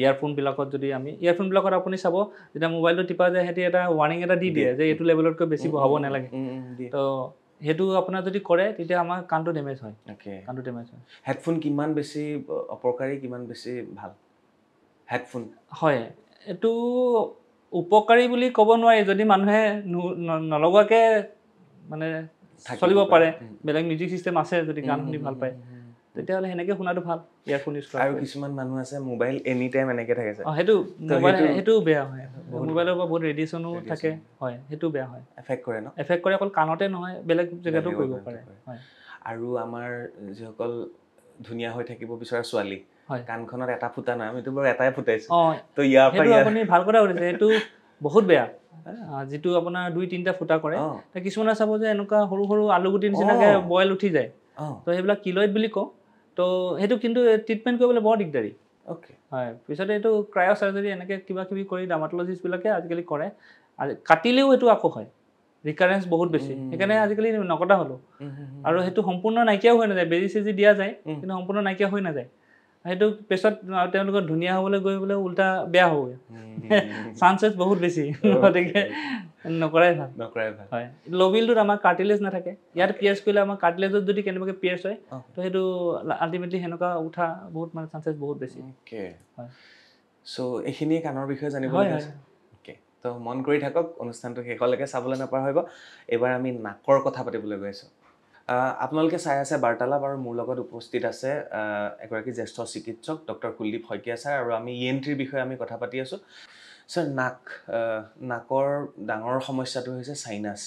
Speaker 2: ইয়াৰফোনবিলাকত যদি আমি ইয়াৰফোনবিলাকত আপুনি চাব যেতিয়া মোবাইলটো টিপা যায় সিহঁতে এটা ৱাৰ্নিং এটা দি দিয়ে যে এইটো লেভেলতকৈ বেছি বঢ়াব নালাগে তো সেইটো আপোনাৰ যদি কৰে তেতিয়া আমাৰ কাণটো ডেমেজ হয় কাণটো ডেমেজ হয়
Speaker 1: হেডফোন কিমান বেছি অপকাৰী কিমান বেছি ভাল হেডফোন
Speaker 2: হয় এইটো উপকাৰী বুলি ক'ব নোৱাৰি যদি মানুহে নলগোৱাকৈ মানে চলিব পাৰে বেলেগ মিউজিক চিষ্টেম আছে যদি গান শুনি ভাল পায় তেতিয়াহ'লে সেনেকৈ শুনাটো ভাল ইয়াৰফোন ইউজ কৰা
Speaker 1: আৰু কিছুমান মানুহ আছে মোবাইল এনি টাইম এনেকৈ থাকে
Speaker 2: সেইটো বেয়া হয় মোবাইলৰ পৰা বহুত ৰেডিয়েশ্যনো থাকে হয় সেইটো বেয়া হয় এফেক্ট কৰে অকল কাণতে নহয় বেলেগ জেগাতো কৰিব পাৰে হয়
Speaker 1: আৰু আমাৰ যিসকল ধুনীয়া হৈ থাকিব বিচৰা ছোৱালী কাণখনত এটা ফুটা নাই আমিতো বাৰু এটাই ফুটাইছো তো ইয়াৰ পৰা
Speaker 2: আপুনি ভাল কথা কৈছে এইটো বহুত বেয়া যিটো আপোনাৰ 2-3টা ফুটা কৰে কিছুমানে চাব যে এনেকুৱা সৰু সৰু আলুগুটিৰ নিচিনাকৈ বইল উঠি যায় তো সেইবিলাক কিলইড বুলি কওঁ তো সেইটো কিন্তু ট্ৰিটমেণ্ট কৰিবলৈ বৰ দিগদাৰী হয় পিছতে এইটো ক্ৰায়' চাৰ্জাৰী এনেকৈ কিবা কিবি কৰি ডাৰ্মাটলজিষ্টবিলাকে আজিকালি কৰে কাটিলেও এইটো আকৌ হয় ৰিকাৰেঞ্চ বহুত বেছি সেইকাৰণে আজিকালি নকটা হ'লো আৰু সেইটো সম্পূৰ্ণ নাইকিয়াও হৈ নাযায় বেজি চেজি দিয়া যায় কিন্তু সম্পূৰ্ণ নাইকিয়া হৈ নাযায় সেইটো পিছত তেওঁলোকৰ ধুনীয়া হ'বলৈ গৈ বোলে উল্টা বেয়া হ'বগৈ চান্সেছ বহুত বেছি গতিকে নকৰাই ভাল হয় লবিলটোত আমাৰ কাৰ্টিলেজ নাথাকে ইয়াত পিয়াৰ্চ কৰিলে আমাৰ কাৰ্টিলেজত যদি কেনেবাকৈ পিয়াৰ্চ হয় তো সেইটো আল্টিমেটলি সেনেকুৱা উঠা বহুত মানে চান্সেছ বহুত বেছি
Speaker 1: হয় চ' এইখিনিয়ে কাণৰ বিষয়ে জানিবলৈ তো মন কৰি থাকক অনুষ্ঠানটো শেষলৈকে চাবলৈ নাপাহৰিব এবাৰ আমি নাকৰ কথা পাতিবলৈ গৈ আছোঁ আপোনালোকে চাই আছে বাৰ্তালাপ আৰু মোৰ লগত উপস্থিত আছে এগৰাকী জ্যেষ্ঠ চিকিৎসক ডক্টৰ কুলদীপ শইকীয়া ছাৰ আৰু আমি ইএনটিৰ বিষয়ে আমি কথা পাতি আছোঁ ছাৰ নাকৰ ডাঙৰ সমস্যাটো হৈছে চাইনাছ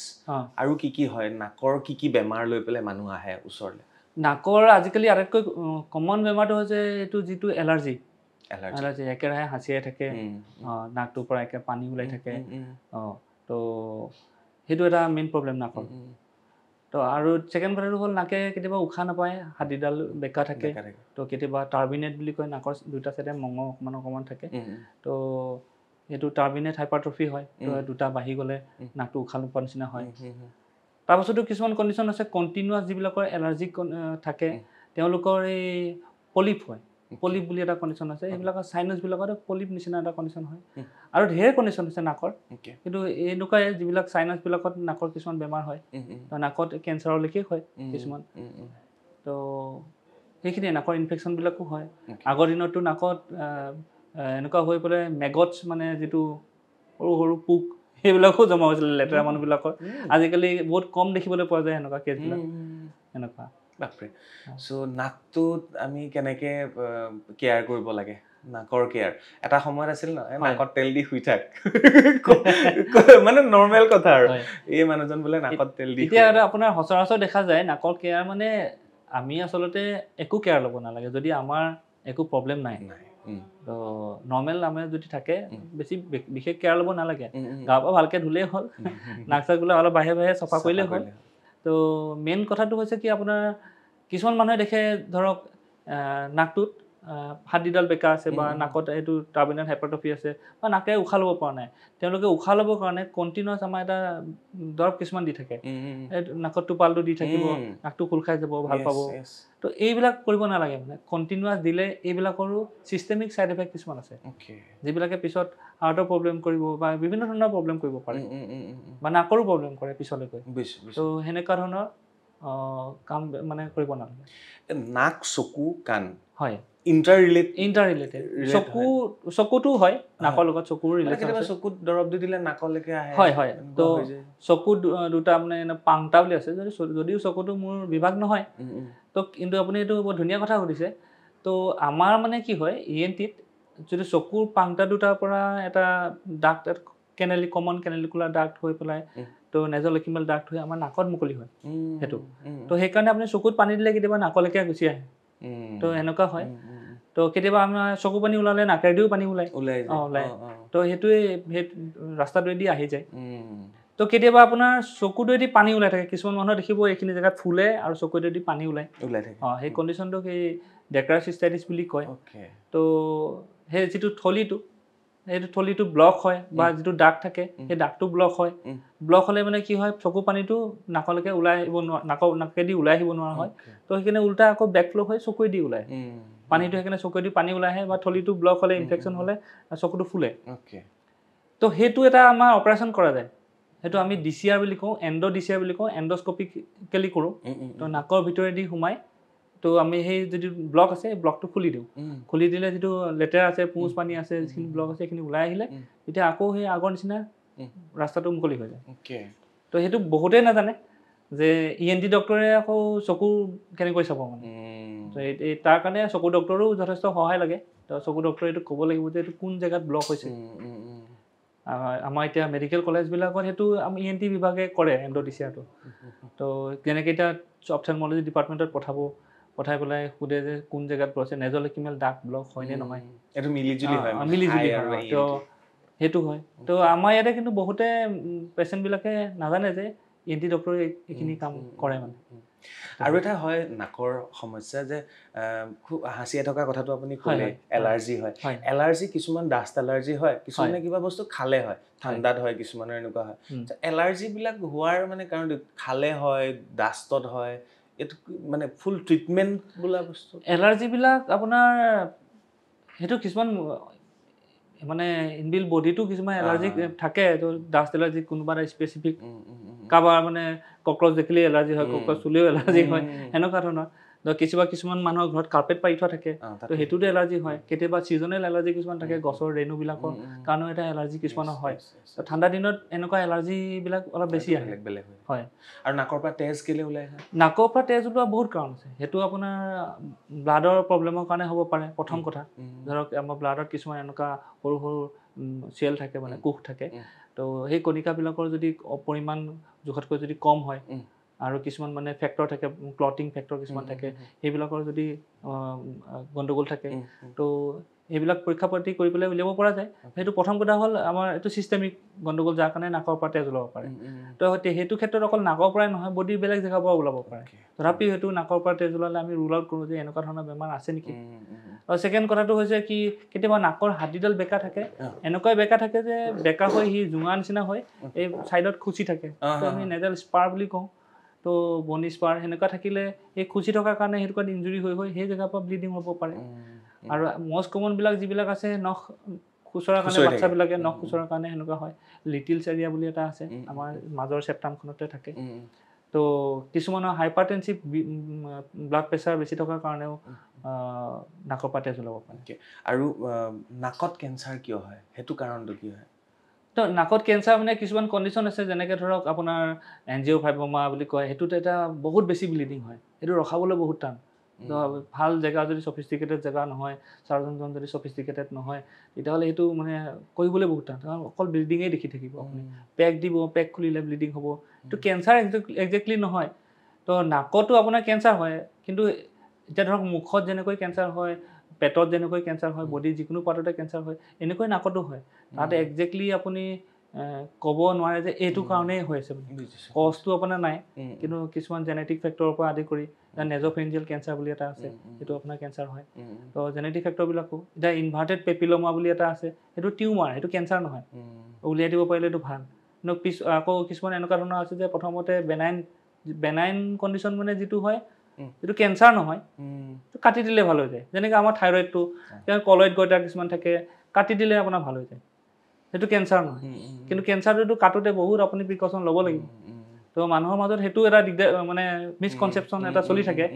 Speaker 1: আৰু কি হয় নাকৰ কি বেমাৰ লৈ পেলাই মানুহ আহে ওচৰলৈ
Speaker 2: নাকৰ আজিকালি আটাইতকৈ কমন বেমাৰটো হৈছে এইটো যিটো এলাৰ্জি একেৰাহে হাঁচিয়াই থাকে নাকটোৰ পৰা একে পানী ওলাই থাকে তো সেইটো এটা মেইন প্ৰব্লেম নাকৰ তো আৰু ছেকেণ্ড কথাটো হ'ল নাকে কেতিয়াবা উশাহ নাপায় হাড়িডাল বেকা থাকে তো কেতিয়াবা টাৰ্বিনেট বুলি কয় নাকৰ দুটা চাইডে মঙহ অকণমান থাকে তো সেইটো টাৰ্বিনেট হাইপাৰট্ৰফি হয় তো দুটা বাঢ়ি গ'লে নাকটো উশাহ নোপোৱাৰ নিচিনা হয় তাৰপাছতো কিছুমান কণ্ডিশ্যন আছে কণ্টিনিউৱাছ যিবিলাকৰ এলাৰ্জি থাকে তেওঁলোকৰ এই পলিপ হয় পলিপ বুলি এটা কণ্ডিশ্যন আছে সেইবিলাকৰ চাইনাছবিলাকত পলিপ নিচিনা এটা কণ্ডিশ্যন হয় আৰু ঢেৰ কণ্ডিশ্যন আছে নাকৰ কিন্তু এনেকুৱাই যিবিলাক চাইনাছবিলাকত নাকৰ কিছুমান বেমাৰ হয় নাকত কেঞ্চাৰৰ লেখীয়া হয় কিছুমান তো সেইখিনিয়ে নাকৰ ইনফেকশ্যনবিলাকো হয় আগৰ দিনততো নাকত এনেকুৱা হৈ পেলাই মেগটছ মানে যিটো সৰু সৰু পোক সেইবিলাকো জমা হৈছিলে লেতেৰা মানুহবিলাকৰ আজিকালি বহুত কম দেখিবলৈ পোৱা যায় এনেকুৱা কেছবিলাক এনেকুৱা
Speaker 1: বাপৰে চ' নাকটোত আমি কেনেকৈ কেয়াৰ কৰিব লাগে নাকৰ কেয়াৰ এটা সময়ত আছিল ন নাকত তেল দি শুই থাক মানে নৰ্মেল কথা আৰু এই মানুহজন বোলে নাকত তেল দি
Speaker 2: এতিয়া আপোনাৰ সচৰাচৰ দেখা যায় নাকৰ কেয়াৰ মানে আমি আচলতে একো কেয়াৰ ল'ব নালাগে যদি আমাৰ একো প্ৰব্লেম নাই তো নৰ্মেল আমাৰ যদি থাকে বেছি বিশেষ কেয়াৰ ল'ব নালাগে গাৰ পৰা ভালকৈ ধুলেই হ'ল নাক চাক বোলে অলপ বাহিৰে বাহিৰে চাফা কৰিলেই হ'ল তো মেইন কথাটো হৈছে কি আপোনাৰ কিছুমান মানুহে দেখে ধৰক নাকটোত হাড়িডাল বেকা আছে বা নাকত এইটো টাৰ্মিনেল হাইপাৰট্ৰফি আছে বা নাকে উশাহ ল'ব পৰা নাই তেওঁলোকে উশাহ ল'বৰ কাৰণে কণ্টিনিউৱাছ আমাৰ এটা দৰৱ কিছুমান দি থাকে নাকত টোপালটো দি থাকিব নাকটো খোল খাই যাব ভাল পাব তো এইবিলাক কৰিব নালাগে মানে কণ্টিনিউৱাছ দিলে এইবিলাকৰো চিষ্টেমিক ছাইড এফেক্ট কিছুমান আছে যিবিলাকে পিছত হাৰ্টৰ প্ৰব্লেম কৰিব বা বিভিন্ন ধৰণৰ প্ৰব্লেম কৰিব পাৰে বা নাকৰো প্ৰব্লেম কৰে পিছলৈকৈ তো সেনেকুৱা ধৰণৰ কাম মানে কৰিব নালাগে
Speaker 1: নাক চকু কাণ
Speaker 2: হয়
Speaker 1: ইণ্টাৰৰিলেটেড
Speaker 2: চকুটো হয় নাকৰ লগত চকুৰ ৰিলেশ্যন আছে
Speaker 1: চকুত দৰৱ দি দিলে নাকলৈকে আহে
Speaker 2: হয় হয় তো চকু দুটা মানে পাংটা বুলি আছে যদিও চকুটো মোৰ বিভাগ নহয় তো কিন্তু আপুনি এইটো বৰ ধুনীয়া কথা সুধিছে তো আমাৰ মানে কি হয় ENT-ত যদি চকুৰ পাংটা দুটাৰ পৰা এটা ডাক্ট কমন কেনেলিকুলাৰ ডাক্ট হৈ পেলাই তো নেজলেকিমেল ডাক্ট হৈ আমাৰ নাকত মুকলি হয় সেইটো তো সেইকাৰণে আপুনি চকুত পানী দিলে কেতিয়াবা নাকলৈকে গুচি আহে তো এনেকুৱা হয় তো কেতিয়াবা আমাৰ চকু পানী ওলালে নাকেদিও পানী ওলায় তো সেইটোৱে সেই ৰাস্তাটোৱেদি আহি যায় তো কেতিয়াবা আপোনাৰ চকুটোৱেদি পানী ওলাই থাকে কিছুমান মানুহ দেখিব এইখিনি জেগাত ফুলে আৰু চকুটোৱেদি পানী ওলাই থাকে সেই কণ্ডিশ্যনটোক সেই ডেক্ৰাৰ চিষ্টাইটিছ বুলি কয় তো সেই যিটো থলিটো ব্লক হয় বা যিটো দাগ থাকে সেই দাগটো ব্লক হয় ব্লক হ'লে মানে কি হয় চকু পানীটো নাকলৈকে ওলাই আহিব নাকেদি ওলাই আহিব নোৱাৰা হয় তো সেইকাৰণে উল্টা আকৌ বেকফ্ল' হৈ চকুৱেদি ওলাই পানীটো সেইকাৰণে চকুৱেদি পানী ওলাই আহে বা থলিটো ব্লক হ'লে ইনফেকশ্যন হ'লে চকুটো ফুলে তো সেইটো এটা আমাৰ অপাৰেশ্যন কৰা যায় সেইটো আমি DCR বুলি কওঁ DCR বুলি কওঁ এণ্ডস্কপিকেলি কৰোঁ তো নাকৰ ভিতৰেদি সোমাই তো আমি সেই যিটো ব্লক আছে ব্লকটো খুলি দিওঁ খুলি দিলে যিটো লেতেৰা আছে পুঁজ পানী আছে যিখিনি ব্লক আছে সেইখিনি ওলাই আহিলে তেতিয়া আকৌ সেই আগৰ নিচিনা ৰাস্তাটো মুকলি হৈ যায় তো সেইটো বহুতেই নাজানে যে ENT ডক্টৰে আকৌ চকু কেনেকৈ চাব মানে তো তাৰ কাৰণে চকু ডক্টৰো যথেষ্ট সহায় লাগে তো চকু ডক্টৰে এইটো ক'ব লাগিব যে এইটো কোন জেগাত ব্লক হৈছে আমাৰ এতিয়া মেডিকেল কলেজবিলাকত সেইটো আমি ENT বিভাগে কৰে DCRটো তো যেনেকৈ এতিয়া অপথেলমলজি ডিপাৰ্টমেণ্টত পঠাই পেলাই সোধে যে কোন জেগাত আছে নেজলেকিমেল ডাক্ট ব্লক হয়নে নহয়
Speaker 1: এইটো মিলিজুলি হয়
Speaker 2: তো সেইটো হয় তো আমাৰ ইয়াতে কিন্তু বহুতে পেচেণ্টবিলাকে নাজানে যে ENT ডক্টৰে এইখিনি কাম কৰে মানে
Speaker 1: আৰু এটা হয় নাকৰ সমস্যা যে খুব হাঁচিয়াই থকা কথাটো আপুনি ক'লে এলাৰ্জি হয় এলাৰ্জি কিছুমান ডাষ্ট এলাৰ্জি হয় কিছুমানে কিবা বস্তু খালে হয় ঠাণ্ডাত হয় কিছুমানৰ এনেকুৱা হয় এলাৰ্জিবিলাক হোৱাৰ মানে কাৰণ খালে হয় ডাষ্টত হয় এইটো মানে ফুল ট্ৰিটমেণ্ট বোলা বস্তু
Speaker 2: এলাৰ্জিবিলাক আপোনাৰ সেইটো কিছুমান মানে ইনবিল বডিটো কিছুমান এলাৰ্জি থাকে তো ডাষ্ট এলাৰ্জি কোনোবা এটা স্পেচিফিক কাৰোবাৰ মানে ককৰচ দেখিলে এলাৰ্জি হয় ককৰচ চুলেও এলাৰ্জি হয় এনেকুৱা ধৰণৰ কিছুমান মানুহৰ ঘৰত কাৰ্পেট পাৰি থোৱা থাকে তো সেইটোতে এলাৰ্জি হয় কেতিয়াবা ছিজনেল এলাৰ্জি কিছুমান থাকে গছৰ ৰেণুবিলাকৰ কাৰণেও এটা এলাৰ্জি কিছুমানৰ হয় তো ঠাণ্ডা দিনত এনেকুৱা এলাৰ্জিবিলাক অলপ বেছি আহে হয়
Speaker 1: আৰু নাকৰ পৰা তেজ কেলে ওলাই
Speaker 2: নাকৰ পৰা তেজ ওলোৱা বহুত কাৰণ আছে সেইটো আপোনাৰ ব্লাডৰ প্ৰব্লেমৰ কাৰণে হ'ব পাৰে প্ৰথম কথা ধৰক আমাৰ ব্লাডত কিছুমান এনেকুৱা সৰু সৰু চেল থাকে মানে কোষ থাকে তো সেই কণিকাবিলাকৰ যদি পৰিমাণ জোখতকৈ যদি কম হয় আৰু কিছুমান মানে ফেক্টৰ থাকে ক্লটিং ফেক্টৰ কিছুমান থাকে সেইবিলাকৰ যদি গণ্ডগোল থাকে তো এইবিলাক পৰীক্ষা পাতি কৰি পেলাই উলিয়াব পৰা যায় সেইটো প্ৰথম কথা হ'ল আমাৰ এইটো চিষ্টেমিক গণ্ডগোল যাৰ কাৰণে নাকৰ পৰা তেজ ওলাব পাৰে তো সেইটো ক্ষেত্ৰত অকল নাকৰ পৰাই নহয় বডিৰ বেলেগ জেগাৰ পৰা ওলাব পাৰে তথাপিও সেইটো নাকৰ পৰা তেজ ওলালে আমি ৰুল আউট কৰোঁ যে এনেকুৱা ধৰণৰ বেমাৰ আছে নেকি আৰু ছেকেণ্ড কথাটো হৈছে কি কেতিয়াবা নাকৰ হাড়িডাল বেকা থাকে এনেকুৱাই বেকা থাকে যে বেকা হৈ সি জোঙা নিচিনা হৈ এই ছাইডত খুচি থাকে তো আমি নেজেল স্পাৰ বুলি কওঁ তো বনি স্পাৰ সেনেকুৱা থাকিলে এই খুচি থকাৰ কাৰণে সেইটো ইঞ্জুৰি হৈ সেই জেগাৰ পৰা ব্লিডিং হ'ব পাৰে আৰু মষ্ট কমনবিলাক যিবিলাক আছে নখ খুচৰাৰ কাৰণে বাচ্চাবিলাকে নখ খুচৰাৰ কাৰণে সেনেকুৱা হয় লিটিলছ এৰিয়া বুলি এটা আছে আমাৰ মাজৰ চেপ্টামখনতে থাকে তো কিছুমানৰ হাইপাৰটেনচিভ ব্লাড প্ৰেছাৰ বেছি থকাৰ কাৰণেও নাকৰ পৰা তেজ ওলাব পাৰে
Speaker 1: আৰু নাকত কেঞ্চাৰ কিয় হয় সেইটো কাৰণটো কি হয়
Speaker 2: তো নাকত কেঞ্চাৰ মানে কিছুমান কণ্ডিশ্যন আছে যেনেকৈ ধৰক আপোনাৰ এনজিঅ'ফাইব্ৰমা বুলি কয় সেইটোত এটা বহুত বেছি ব্লিডিং হয় সেইটো ৰখাবলৈ বহুত টান ভাল জেগা যদি চফিষ্টিকেটেড জেগা নহয় চাৰ্জনজন যদি চফিষ্টিকেটেড নহয় তেতিয়াহ'লে সেইটো মানে কৰিবলৈ বহুত টান কাৰণ অকল ব্লিডিঙেই দেখি থাকিব আপুনি পেক দিব পেক খুলিলে ব্লিডিং হ'ব এইটো কেঞ্চাৰ একজেক্টলি নহয় তো তো নাকতো আপোনাৰ কেঞ্চাৰ হয় কিন্তু এতিয়া ধৰক মুখত যেনেকৈ কেঞ্চাৰ হয় পেটত যেনেকৈ কেঞ্চাৰ হয় বডিৰ যিকোনো পাৰ্টতে কেঞ্চাৰ হয় এনেকৈ নাকতো হয় তাত একজেক্টলি আপুনি ক'ব নোৱাৰে যে এইটো কাৰণেই হৈ আছে কজটো আপোনাৰ নাই কিন্তু কিছুমান জেনেটিক ফেক্টৰৰ পৰা আদি কৰি নেজ'ফেৰিঞ্জিয়েল কেঞ্চাৰ বুলি এটা আছে সেইটো আপোনাৰ কেঞ্চাৰ হয় তো জেনেটিক ফেক্টৰবিলাকো এতিয়া ইনভাৰ্টেড পেপিলোমা বুলি এটা আছে সেইটো টিউমাৰ সেইটো কেঞ্চাৰ নহয় উলিয়াই দিব পাৰিলে এইটো ভাল কিন্তু আকৌ কিছুমান এনেকুৱা ধৰণৰ আছে যে প্ৰথমতে বেনাইন কণ্ডিশ্যন মানে যিটো হয় যিটো কেঞ্চাৰ নহয় কাটি দিলে ভাল হৈ যায় যেনেকৈ আমাৰ থাইৰয়ডটো কলয়েড গইটাৰ কিছুমান থাকে কাটি দিলে আপোনাৰ ভাল হৈ যায় সেইটো কেঞ্চাৰ নহয় কিন্তু কেঞ্চাৰটো কাটোতে বহুত আপুনি প্ৰিকশ্যন ল'ব লাগিব তো মানুহৰ মাজত সেইটো এটা দিগদাৰ মানে মিছকনচেপশ্যন এটা চলি থাকে